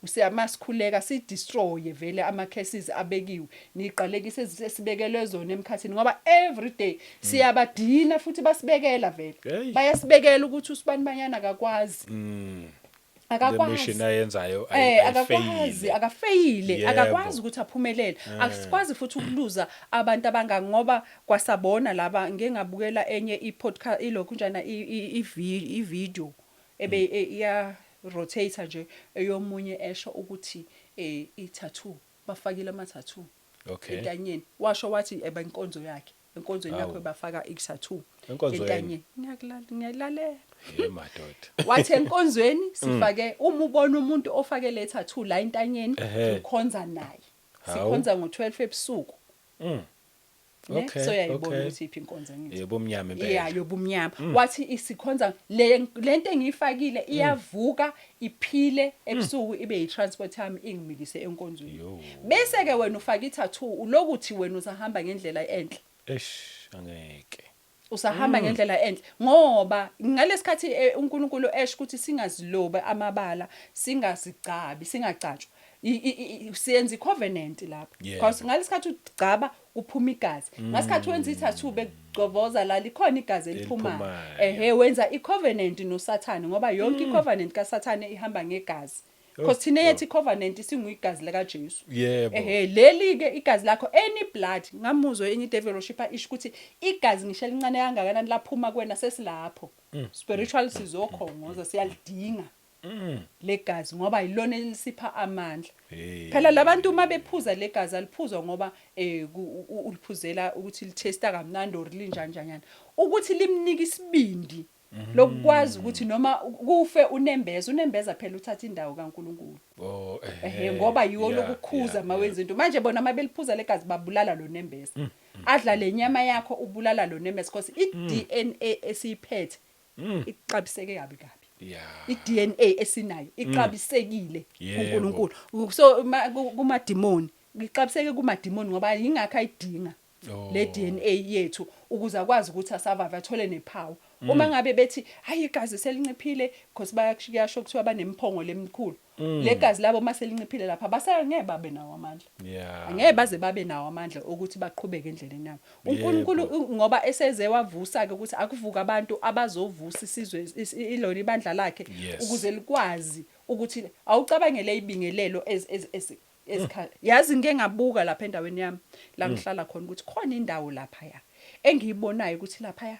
usiyamasikhuleka si destroy vele ama cases abekiwe niqalekise esibekelwe zona emkhathini ngoba every day siyabadina futhi basibekela vele bayasibekela ukuthi usibani banyana akakwazi mission ayenzayo akakwazi ukuthi aphumelele asikwazi futhi ukuluza abantu abangaka ngoba kwasabona laba ngeke ngabukela enye i-podcast ilokhu njana i-video ebe iya rotate nje eyomunye esho ukuthi i-tattoo bafakile ama-tattoo entanyeni washo wathi inkonzo yakhe enkonzweni yakho bafaka i-tattoo entanyeni ngiyalalela madoda wathi enkonzweni sifake uma ubona umuntu ofake le tattoo la entanyeni ukhonza naye sikhonza ngo-12 ebusuku so yayibona ukuthi iphi inkonzo ngithi yebomnyama impela yobumnyama wathi isikhonza lento engiyifakile iyavuka iphile ebusuku ibe yi-transport yami ingimilise enkonzweni bese ke wena ufaka i-tattoo lokuthi wena usahamba ngendlela enhle angeke usahamba ngendlela enhle ngoba ngalesikhathi uNkulunkulu esho ukuthi singazilobe amabala singazigcabi singacatshwa siyenza icovenant lapho because ngalesikhathi ugcaba uphuma igazi ngasikhathi wenza i-tattoo begcovoza la likhona igazi eliphumayo wenza icovenant noSathane ngoba yonke icovenant kaSathane ihamba ngegazi because thina yethi covenant singuyigazi lika Jesu leli ke igazi lakho any blood ngamuzwe enye devil worshipper isho ukuthi igazi ngisho elincane kangakanani laphuma kwena sesilapho spiritual sizokhongoza siyalidinga legazi ngoba yilona elisipha amandla phela labantu uma bephuza legazi aliphuzwa ngoba uliphuzela ukuthi litesta kamnandi or linjanjanyana ukuthi limnika isibindi lokwazi ukuthi noma kufe unembeza phela uthatha indawo kaNkuluNkulu ngoba yiwo lokukhuza mawenza into manje bona mabeliphuza legazi babulala lo nembeza adla lenyama yakho ubulala lo nembeza because i-DNA esiyiphethe ixabiseke kabi Yeah. iDNA esinayo ixabisekile Yebo. kuNkulunkulu so kumademoni ixabiseke kumademoni ngoba ingakho ayidinga Oh. le DNA yethu ukuze akwazi ukuthi asurvive athole nepower uma ngabe bethi hayi igazi selinciphile because bayasho kuthiwa banemphongo lemkhulu legazi labo mase linciphile lapha basangeke babe nawo amandla Yeah. angeke baze babe nawo amandla ukuthi baqhubeke endleleni yabo uNkulunkulu ngoba eseze wavusa ke ukuthi akuvuka abantu abazovusa isizwe ilona ibandla lakhe Yes. ukuze likwazi ukuthi awucabangele ibingelelo esikhala yazi ngeke ngabuka lapha endaweni yami la ngihlala khona ukuthi khona indawo lapha ya engiyibonayo ukuthi lapha ya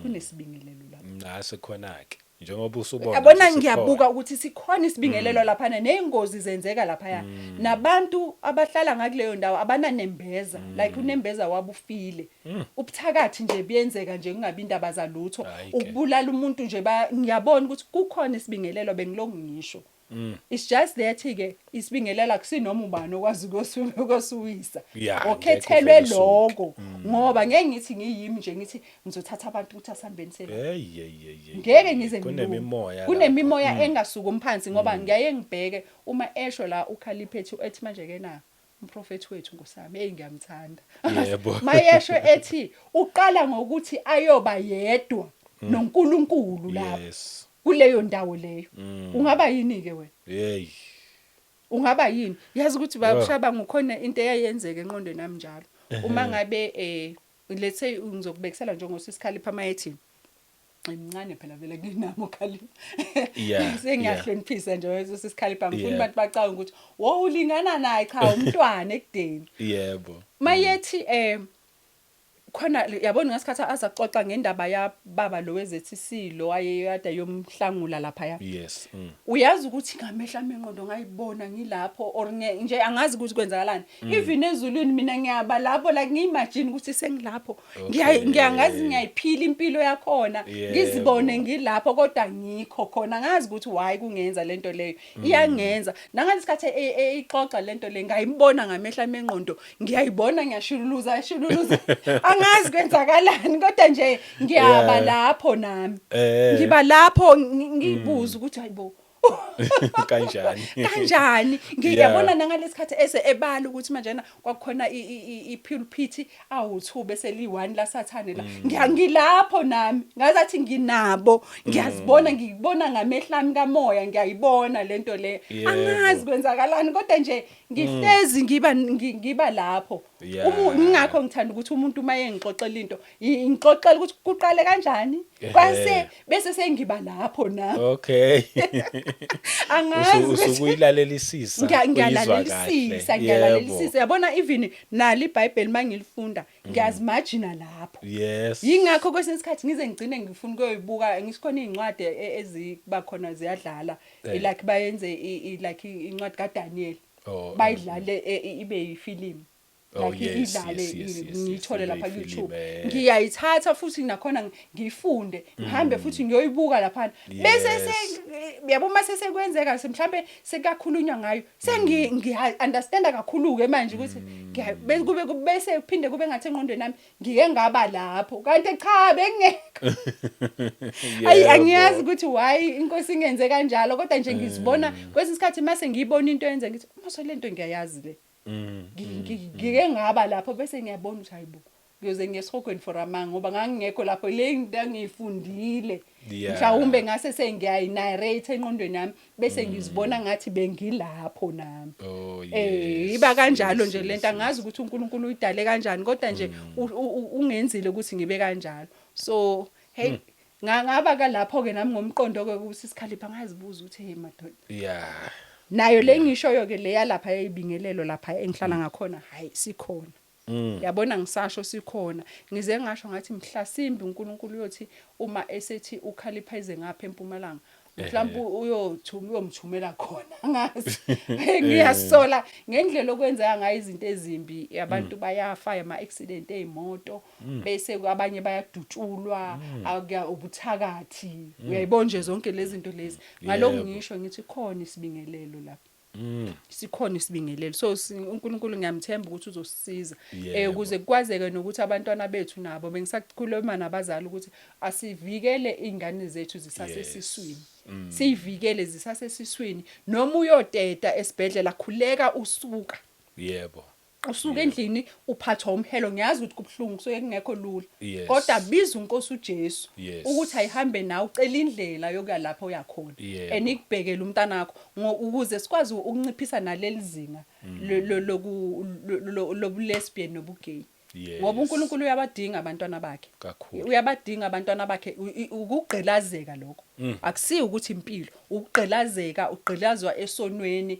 kunesibingelelo lapha Nase khona ke njengoba usubona yabona nje ngiyabuka ukuthi sikhona isibingelelo lapha nezingozi zenzeka lapha ya nabantu abahlala ngakuleyo ndawo abananembeza like unembeza wabufile ubuthakathi nje buyenzeka nje kungabi indaba zalutho Hayi ke. ukubulala umuntu nje ngiyabona ukuthi kukhona isibingelelo bengiloko ngisho it's just that ke isibingelela kusinoma ubani okwazi ukosiwisa Yeah, okhethelwe ngeke uvele lokho ngoba ngeke ngithi ngiyimi nje ngithi ngizothatha abantu ukuthi asambeni sela hey ngeke ngize kunemimoya kunemimoya engasuka umphansi ngoba ngiyaye ngibheke uma esho la uKhaliphethu ethi manje ke na umprofeti wethu ngosami ngiyamthanda Yebo. mayesho ethi uqala ngokuthi ayoba yedwa noNkulunkulu lapho Yes. kuleyo ndawo leyo ungaba yini ke wena Hey. ungaba yini yazi ukuthi babshaba ngokhona into eyayenzeka enqondweni nami njalo uma ngabe let's say ngizokubekisela njengosisi Khalipha mayethi emncane phela vele kunamo Khalipha Yeah, sengiyahloniphisa nje usisi Khalipha ngifuna Yeah. abantu bacanga ukuthi wo ulingana naye cha umntwana ekudeni Yebo. mayethi khona yabona ngasikhathi azaxoxa ngendaba yababa lo wezethi silo wayeyada yomhlangula lapha ya Yes. uyazi ukuthi ngamehla amenqondo ngayibona ngilapho or nje angazi ukuthi kwenzakalani even ezulwini mina ngiyaba lapho like ngiyimagine ukuthi sengilapho ngiyangazi ngiyayiphila impilo yakhona ngizibone ngilapho kodwa ngikho khona ngazi ukuthi why kungenza lento leyo iyangenza nangasikhathi ixoxa lento le ngayibona ngamehla amenqondo ngiyayibona ngiyashululuza angazi kwenzakalani kodwa nje ngiyaba lapho nami ngiba lapho ngibuza ukuthi hayibo kanjani ngiyabona nangalesikhathi ebala ukuthi manje na kwakukhona ipulpit awu2 bese li1 la sathane la ngilapho nami ngazathi nginabo ngiyazibona ngibona ngamehlami kamoya ngiyayibona lento le angazi kwenzakalani kodwa nje ngihlezi ngiba lapho ngingakho ngithanda ukuthi umuntu maye ngixoxela into ngixoxela ukuthi kuqale kanjani kwase bese sengiba lapho na Okay. angazi Usukuyilalelisisa ngiyalalelisisa yabona even nali iBhayibheli mangilifunda ngiyazimagina lapho Yes. yingakho kwesinye isikhathi ngize ngigcine ngifuna ukuyoyibuka ngisikhona izincwadi eziba khona ziyadlala like bayenze like incwadi kaDaniel bayidlale ibe yifilimu like idlale ngithole lapha ku YouTube ngiyayithatha futhi nakhona ngifunde ngihambe futhi ngiyoyibuka lapha bese yabo mase sekwenzeka mhlambe sekakhulunywa ngayo sengi understand kakhulu ke manje ukuthi kube bese kuphinde kube ngathi enqondweni nami ngike ngaba lapho kanti cha bengekho ayi angiyazi ukuthi why inkosi ingenze kanjalo kodwa nje ngizibona kwesikhathi mase ngiyibona into yenze ngithi mase lento ngiyayazi le ngike ngaba lapho bese ngiyabona ukuthi hayibo ngiyoze ngiyesihogweni for amanga ngoba ngangingekho lapho le into engifundile mhlawumbe ngase sengiyayinarrate enqondweni nami bese ngizibona ngathi bengilapho nami iba kanjalo nje lento angazi ukuthi uNkulunkulu uyidale kanjani kodwa nje ungenzile ukuthi ngibe kanjalo so hey ngaba ka lapho ke nami ngomqondo ke ukuthi isikhalipha ngazibuza ukuthi hey madoda nayo lengishoyo ke leya lapha eyibingelelo lapha engihlala ngakhona hayi sikhona yabona ngisasho sikhona ngize ngasho ngathi mhlasimbi uNkulunkulu uyothi uma esethi uKhalipha ize ngapha eMpumalanga mhlawumbe uyomthumela khona angazi ngiyasola ngendlela okwenzeka ngayo izinto ezimbi abantu bayafa ama accident ezimoto bese abanye bayadutshulwa akuya ubuthakathi uyayibona nje zonke lezi zinto lezi ngaloko ngisho ngithi khona isibingelelo lapha sikhona isibingelelo. So uNkulunkulu ngiyamthemba ukuthi uzosisiza Yebo. ukuze kukwazeke nokuthi abantwana bethu nabo bengisakhuluma nabazali ukuthi asivikele ingane zethu zisasesiswini. Sivikele zisasesiswini noma uyoteta esibhedlela khuleka usuka. Yebo. Usuke endlini uphathwa umhelo ngiyazi ukuthi kubhlungu kusuke kungekho lula Yes. kodwa biza uNkosi uJesu Yes. ukuthi ayihambe nawe ucela indlela yokuya lapho uyakhona Yebo. enikubhekela umntanakho ukuze sikwazi ukunciphisa naleli zinga lesbian nobugay Yes. ngoba uNkulunkulu uyabadinga abantwana bakhe Kakhulu. uyabadinga abantwana bakhe ukugqilazeka lokho akusiyi ukuthi impilo ukugqilazeka ugqilazwa esonweni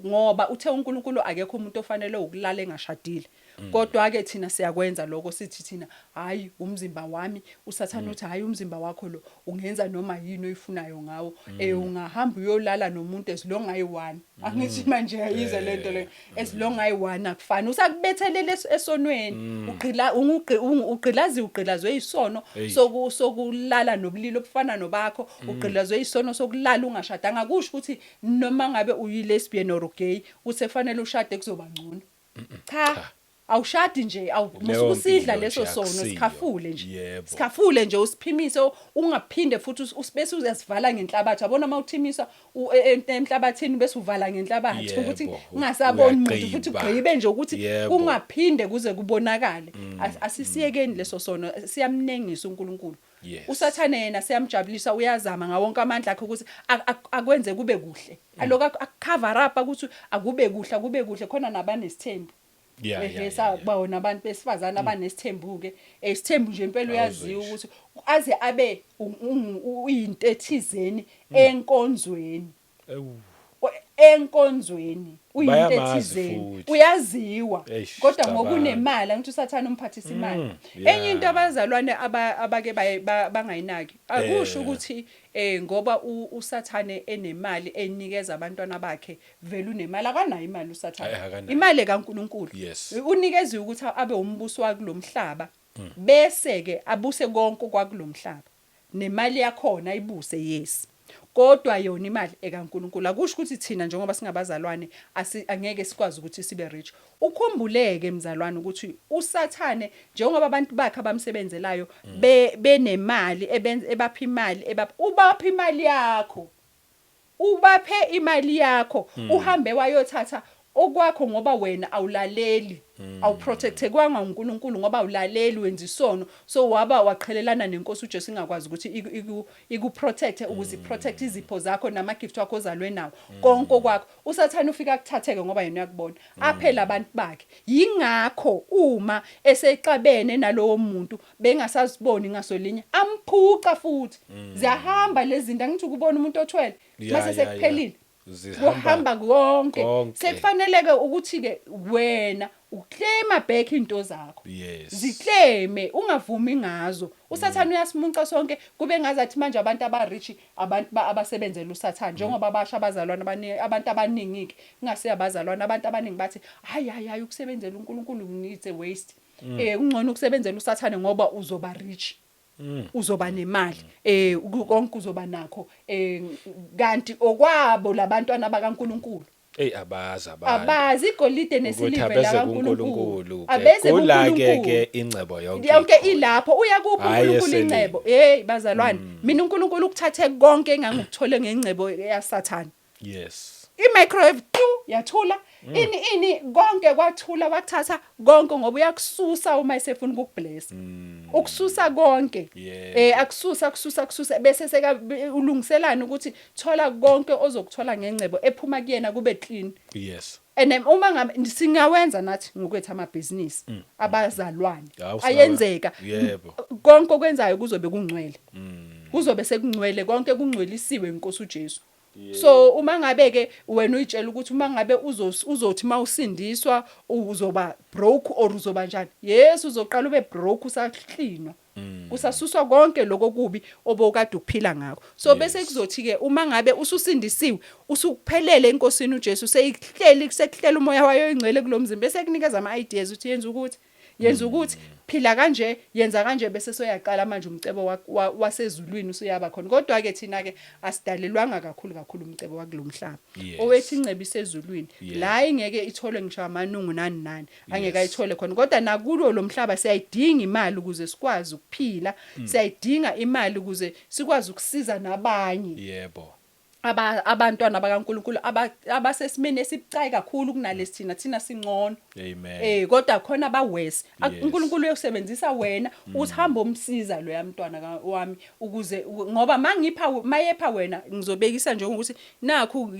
ngoba uthe uNkulunkulu akekho umuntu ofanele ukulala engashadile kodwa ke thina siyakwenza lokho sithi thina hayi umzimba wami usathana uthi hayi umzimba wakho lo ungenza noma yini oyifunayo ngawo ungahamba uyolala nomuntu esilong ayi1 angithi manje yayize lento le esilong ayi1 akufani usakubethelele esonweni ugqilazwe isono sokulala nobulili obufana nobakho ugqilazwe isono sokulala ungashadanga kusho ukuthi noma ngabe uyilesbian or gay usefanele ushade kuzoba ngcono cha awushadi nje awusukusidla leso sono sikhafule nje sikhafule nje usiphimise ungaphinde futhi bese uyasivala ngenhlabathi yabona mawuthimisa emhlabathini bese uvala ngenhlabathi ukuthi ungasaboni umuntu futhi ugqibe nje ukuthi kungaphinde kuze kubonakale asisiyekeni leso sono siyamnengisa uNkulunkulu usathane yena siyamjabulisa uyazama ngawonke amandla akhe ukuthi akwenze kube kuhle aloku akucover up ukuthi akube kuhle khona nabanesithembu sabona abantu besifazana abanesithembuke isithembu nje impela uyaziwa ukuthi aze abe uyinto ethizeni enkonzweni uyinto ethizeni uyaziwa kodwa ngoba unemali angithi usathana umphathisa imali enye into abazalwane abake bangayinaki akusho ukuthi ngoba usathane enemali enikeza abantwana bakhe vele unemali akanayo imali usathane imali kaNkulunkulu unikeza ukuthi abe umbuso wakulomhlaba bese ke abuse konke kwakulomhlaba nemali yakhona ibuse yes kodwa yona imali ekaNkulunkulu akusho ukuthi thina njengoba singabazalwane angeke sikwazi ukuthi sibe rich ukhumbuleke mzalwane ukuthi usathane njengoba abantu bakhe abamsebenzelayo benemali ebapha imali ubapha imali yakho uhambe wayothatha okwakho ngoba wena awulaleli awuprotectekwanga uNkulunkulu ngoba awulaleli wenza isono so waqhelelana nenkosi uJesu ingakwazi ukuthi ikuprotecte ukuze iprotect izipho zakho namagift wakho ozalwe nawo konke okwakho usathana ufika kuthatheke ngoba yena uyakubona aphela abantu bakhe yingakho uma esexabene nalowo muntu bengasaziboni ngasolinye amphuca futhi ziyahamba lezi zinto angithi ukubona umuntu othwele mase sekuphelile kuhamba konke sekufaneleke ukuthi ke wena uclaim back into zakho ziclaim ungavumi ngazo usathana uyasimunca sonke kube ngazathi manje abantu abarich abantu abasebenzela usathana njengoba abasha abazalwana abantu abaningi ke ngase abazalwana abantu abaningi bathi hayi ukusebenzela uNkulunkulu needs a waste ungcono ukusebenzela usathana ngoba uzoba rich uzoba nemali konke uzoba nakho kanti okwabo labantwana bakaNkulunkulu abazi igolide nesilive lakaNkulunkulu abese kulake ingcebo yonke ilapho uyakupha uNkulunkulu ingcebo bazalwane mina uNkulunkulu ukuthathe konke engangikuthole ngengcebo yasathana imicrowave yathula ini konke kwathula wathatha konke ngoba uyakususa uma esefuna ukukubless ukususa konke akususa bese seka ulungiselana ukuthi thola konke ozokuthola ngengcebo ephuma kuyena kube clean and uma ngabe singawenza nathi ngokwethu amabhizinisi abazalwane ayenzeka konke okwenzayo kuzobe kungcwele kuzobe sekungcwele konke kungcwelisiwe inkosi uJesu so uma ngabe ke wena uyitshela ukuthi uma ngabe uzothi mawusindiswa uzoba broke or uzoba njani yes uzoqala ube broke usahlinwa usasuswa konke lokho kubi obokade ukuphila ngakho so bese kuzothi ke uma ngabe ususindisiwe usukuphelele enkosini uJesu sekuhlela umoya wayo ingcwele kulomzimba bese kunikeza ama ideas uthi yenza ukuthi phila kanje yenza kanje bese soyaqala manje umcebo wasezulwini usuyaba khona kodwa ke thina ke asidalelwanga kakhulu umcebo wakulomhlaba owethi incebe isezulwini la ingeke ithole ngisho amanungu nani angeke ayithole khona kodwa nakulo lo mhlaba siyayidinga imali ukuze sikwazi ukuphila siyayidinga imali ukuze sikwazi ukusiza nabanye yebo abantwana bakaNkulunkulu abasesimene esibucayi kakhulu kunalesi thina singcono amen kodwa khona abawesi uNkulunkulu uyosebenzisa wena uthi hamba umsiza lo yamntwana wami ukuze ngoba mayepha wena ngizobekisa nje ukuthi nakhu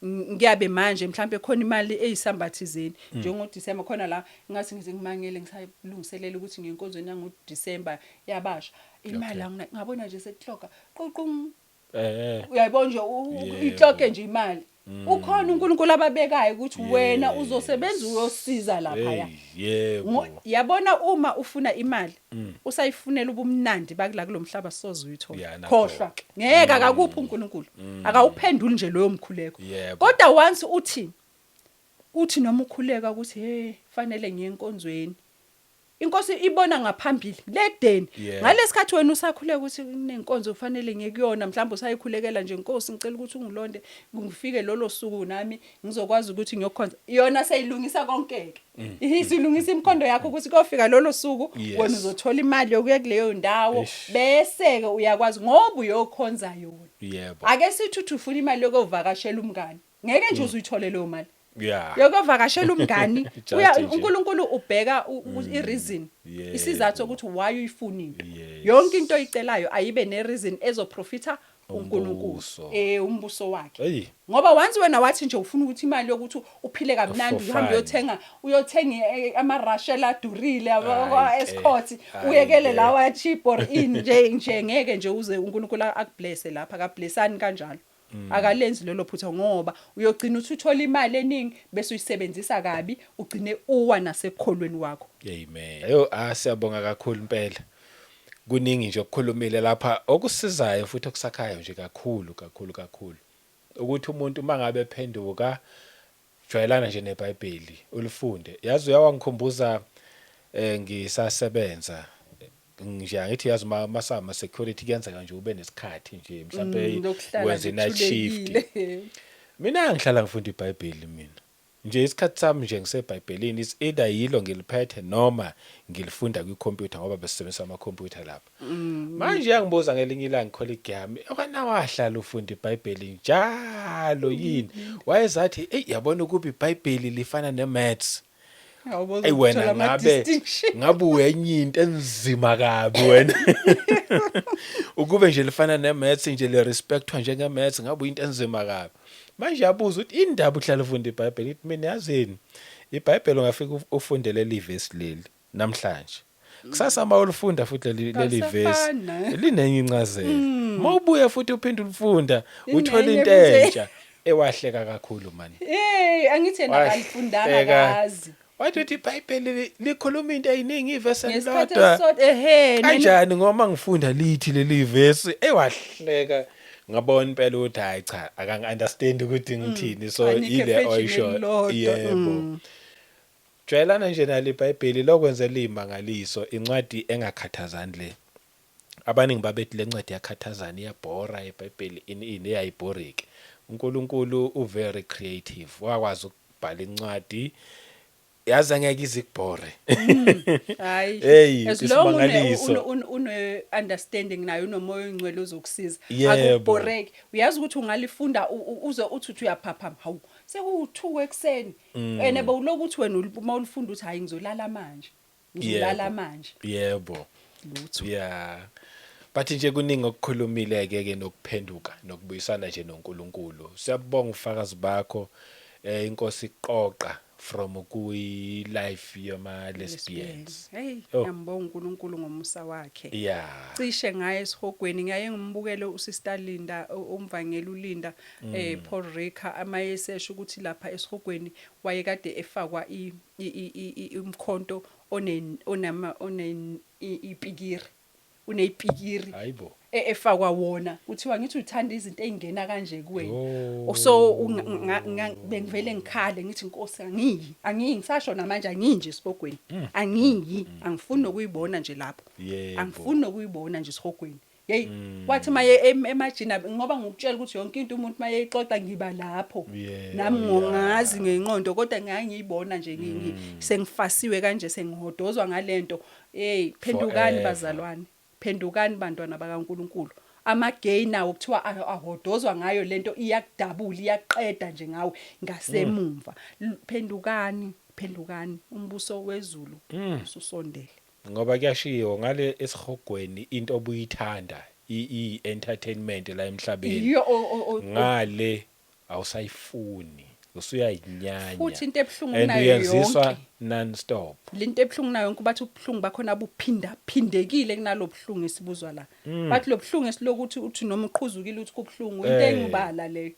ngiyabe manje mhlambe khona imali eyisambathizeni njengoDisemba khona la ngathi ngize ngimangele ngisalungiselela ukuthi ngenkonzweni yangoDisemba yabasha imali ngabona nje sekukloka qoqung uyayibona nje ikloke nje imali ukhona uNkulunkulu ababekayo ukuthi wena uzosebenza uyosiza lapha yebo yabona uma ufuna imali usayifunela ubumnandi bakula kulomhlaba soze uyithola khohlwa ngeke akakuphi uNkulunkulu akawuphenduli nje loyo mkhuleko kodwa once uthi noma ukhuleka ukuthi hey fanele ngiye enkonzweni Inkosi ibona ngaphambili ledeni ngalesikhathi wena usakhuleka ukuthi kunenkonzo kufanele ngekuyona mhlawumbe usayikhulekela nje Nkosi ngicela ukuthi ungilonde ngifike lolo suku nami ngizokwazi ukuthi ngiyokhonza yona seyilungisa konkeke isilungisa imkhondo yakho ukuthi kofika lolo suku wena uzothola imali yokuya kuleyo ndawo bese ke uyakwazi ngoba uyokhonza yona ake sithi ufuna imali yokuvakashela umngane ngeke nje uzuyithole leyo mali yokuvakashela umngani uNkulunkulu ubheka ireason isizathu ukuthi why uyifunile yonke into oyicelayo ayibe nereason ezoprofita uNkulunkulu umbuso wakhe ngoba once wena wathi nje ufuna ukuthi imali yokuthi uphile kamnandi uhambe uyothenga ama-Russia adurile escort uyekele lawa cheap or in nje ngeke nje uze uNkulunkulu akublesse lapha akablessani kanjalo akalenzi lelo phutha ngoba uyogcina uthi uthola imali eningi bese uyisebenzisa kabi ugcine uwa nasekholweni wakho amen siyabonga kakhulu impela kuningi nje okukhulumile lapha okusizayo futhi okusakhayo nje kakhulu ukuthi umuntu mangabe ephenduka jwayelana nje neBhayibheli ulifunde yazi uyawangikhumbuza ngisasebenza nje angithi yazi masama security kuyenzeka nje ube nesikhathi nje mhlawumbe wenze night shift mina ngihlala ngifunda iBhayibheli mina nje isikhathi sami nje ngiseBhayibhelini is either yilo ngiliphethe noma ngilifunda kwicomputer ngoba besebenzisa ama-computer lapha manje yangibuza ngelinye ilanga colleague yami okana wahlala ufunda iBhayibheli njalo yini wayezathi yabona ukuba iBhayibheli lifana nemaths wena ngabe wenye into enzima kabi wena ukube nje lifana nemaths nje le respectwa njengemaths ngabe into enzima kabi manje yabuza ukuthi indaba uhlala ufunda iBhayibheli ithi mina yazini iBhayibheli ungafika ufundele livesi leli namhlanje kusasa mawulifunda futhi leli verse linenye incazelo mawubuya futhi uphinde ulifunda uthola into entsha ewahleka kakhulu mani angithi yena akalifundanga kazi wathi iBhayibheli likhuluma into eyiningi ivesi elilodwa kanjani ngoma ngifunda lithi leli verse ewahleka ngabona impela ukuthi hayi cha akangi-understand ukuthi ngithini so ile oyisho yebo jwayelana nje nale iBhayibheli lokwenza limangaliso incwadi engakhathazani le abaningi babethi le ncwadi yakhathazana iyabhora iBhayibheli ini eyayibhoriki uNkulunkulu very creative wakwazi ukubhala incwadi yazi angeke izikubhore hayi as long une understanding nayo unomoya ongcwele uzokusiza akubhoreki uyazi ukuthi ungalifunda uze uthi uyaphaphama hawu sekuwu2 ekseni ene bawulokuthi wena uma ulifunda uthi hayi ngizolala manje yebo lutho but nje kuningi okukhulumile ke nokuphenduka nokubuyisana nje noNkulunkulu siyabonga ufakazi bakho inkosi iqoqa from kuyi-life yama-lesbians ngiyambonga uNkulunkulu ngomusa wakhe cishe ngaye esihogweni ngaye ngimbukele uSister Linda umvangeli uLinda Paul Rika amayesesho ukuthi lapha esihogweni wayekade efakwa umkhonto ipikiri uneyipikiri hayibo efakwa wona kuthiwa ngithi uthanda izinto ezingena kanje kuwena Oh. so bengivele ngikhale ngithi inkosi angiyi ngisasho namanje angiyi nje esihogweni angiyi angifuni nokuyibona nje lapho Yebo. angifuni nokuyibona nje esihogweni hey wathi maye emajina ngoba ngikutshela ukuthi yonke into umuntu maye ixoxa ngiba lapho Yeah, nami yeah. ngongazi ngeqondo kodwa ngiyibona nje sengifasiwe kanje sengihodozwa ngalento hey phendukani Forever. bazalwane phendukani bantwana bakaNkuluNkulu amagay nawo kuthiwa ahodozwa ngayo lento iyakudabula iyaqeda nje ngawe ngasemumva phendukani umbuso wezulu ususondele Ngoba kuyashiwo ngale esihogweni into obuyithanda i-entertainment la emhlabeni iyo ngale awusayifuni usuyayinyanya futhi into ebhlungu and nayo uyenziswa yonke non-stop. lento ebhlungu nayo yonke bathi ubhlungu bakhona buphindekile kunalobhlungu esibuzwa la bathi lobhlungu esilokuthi uthi noma uqhuzukile uthi kubhlungu into engibala leyo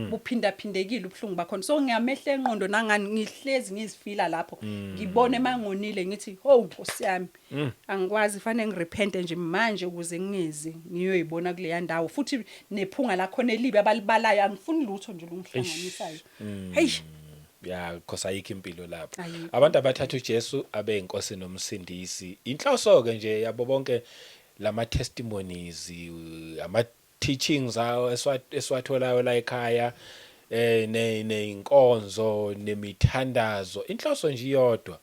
buphindaphindekile ubhlungu bakhona so ngiyamehle enqondo nangani ngihlezi ngizifila lapho ngibone mangonile ngithi ho Nkosi yami angikwazi fanele ngirepente nje manje ukuze ngingezi ngiyoyibona kule yandawo futhi nephunga lakhona elibe abalibalayo angifuni lutho nje lungihlanganisayo hey ya because ayikho impilo lapho Ayikho. abantu abathatha uJesu abe inkosi nomsindisi inhloso ke nje yabo bonke lama testimonies ama teachings awo eswatholayo la ekhaya neinkonzo nemithandazo inhloso nje iyodwa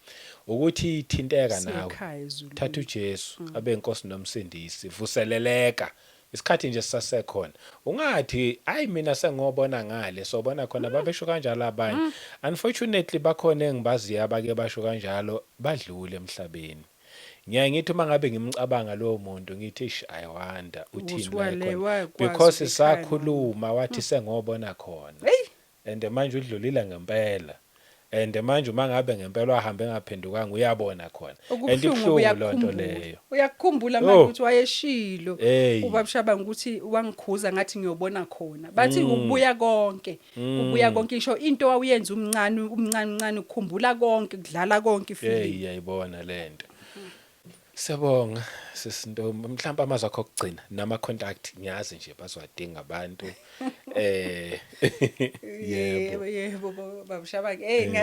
ukuthi ithinteka nawe Sikhaya ezulwini. thatha uJesu abe inkosi nomsindisi vuseleleka isikhathi nje sisasekhona ungathi hayi mina sengobona ngale sobona khona babesho kanjalo abanye unfortunately bakhona engibaziyo abake basho kanjalo badlule emhlabeni ngiyayithi uma ngabe ngimcabanga lo muntu ngithi ish I wonder uthini Wale, la wakwazi because bekhaya sakhuluma wathi sengobona khona hey and manje udlulile ngempela and manje uma ngabe ngempela wahambe ngaphendukanga uyabona khona and okubuhlungu ibhlungu lonto leyo uyakukhumbula manje ukuthi wayeshilo Hey. ubabashaba ukuthi wangikhuza ngathi ngiyobona khona bathi ubuya konke ngisho into wawuyenza umncane ukukhumbula konke kudlala konke ifilimu yayibona lento Siyabonga sesintombi mhlawumbe amazwi akho okugcina nama contact ngiyazi nje bazwadinga abantu yebo babashaba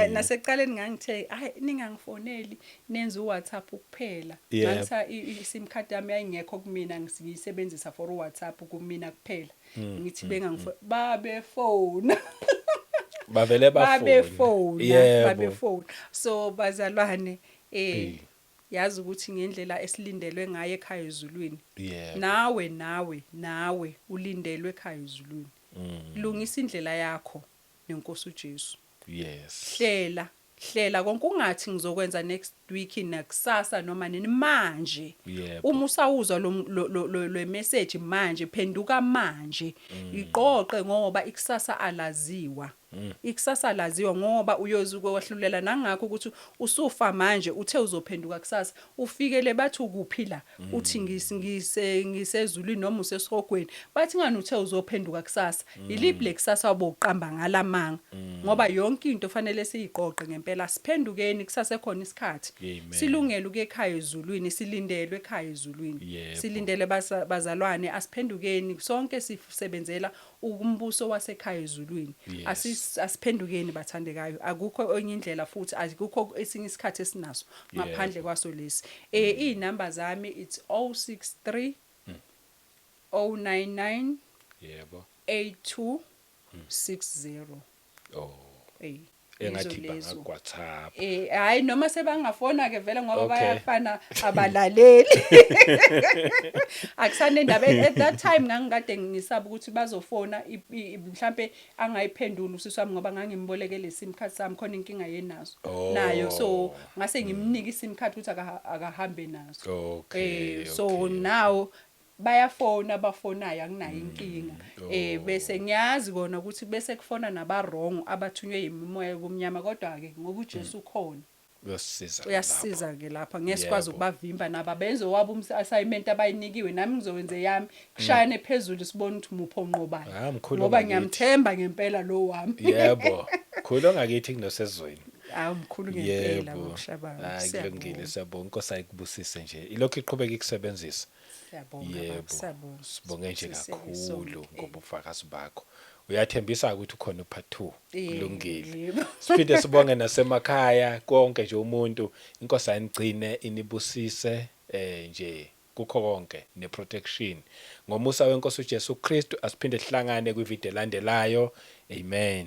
nasekuqaleni ngangithe hayi ningangifoneli nenza uWhatsApp kuphela Yebo. ngathi iSIM card yami yayingekho kumina ngisebenzisa for uWhatsApp kumina kuphela ngithi babefona bavele babefona so bazalwane yazi ukuthi ngendlela esilindelwe ngayo ekhaya ezulwini yebo nawe ulindelwe ekhaya ezulwini lungisa indlela yakho nenkosi uJesu yes hlela konke ungathi ngizokwenza next week nakusasa noma nini manje Yebo. uma usawuzwa lo message manje phenduka manje iqoqe ngoba ikusasa alaziwa ikusasa laziwa ngoba uyozuke wahlulela nangakho ukuthi usufa manje uthe uzophenduka kusasa ufikele bathi ukuphi la uthi ngisezulwini noma usesihogweni bathi ngani uthe uzophenduka kusasa iliphi lekusasa oboqamba ngalamanga ngoba yonke into fanele siyiqoqe ngempela siphendukeni kusasa ekhona isikhathi Amen. silungele ukuekhaya ezulwini silindelwe ekhaya ezulwini Yebo. silindele bazalwane asiphendukeni sonke sisebenzela umbuso wasekhaya ezulwini Yes. asiphendukeni bathandekayo akukho enye indlela futhi akukho esinye isikhathi esinaso ngaphandle kwaso lesi inamba zami it's 063 099 yebo 8260 engathi lezo. bangakwaTsap Hayi noma sebangafona ke vele ngoba Okay. bayafana abalaleli. Akusane indaba at that time ngangikade ngisaba ukuthi bazofona mhlambe angayiphendula usisi wami ngoba ngangimbolekele iSIM card sami khona inkinga yenazo. Nayo so ngase ngimnika iSIM card ukuthi akahambe nazo. So now bayafona abafonayo akunayo inkinga bese ngiyazi kona ukuthi bese kufona nabarongo abathunywe yimimoya yobumnyama kodwa ke ngoba uJesu khona uyasiza ke lapha ngesikwazi ukubavimba naba benze wabo assignment abayinikiwe nami ngizowenze yami kushayane phezulu sibone ukuthi mupho onqobayo ngoba ngiyamthemba ngempela lo wami yebo khulu ngakithi kunosezweni Mkhulu ngempela Yebo. bokushabangu. Hayi kulungile, Siyabonga. siyabonga. Inkosi ayikubusise nje. Ilokhu iqhubeka ikusebenzisa. Siyabonga baba, Yebo. siyabonga. Sibonge nje Siseke kakhulu sonke. ngobufakazi bakho. Uyathembisa ukuthi ukhona upart 2. Kulungile. Yebo. Siphinde sibonge nasemakhaya konke nje umuntu inkosi ayinigcine inibusise nje kukho konke neprotection. Ngomusa wenkosi uJesu Kristu asiphinde sihlangane kwivideo elandelayo. Amen.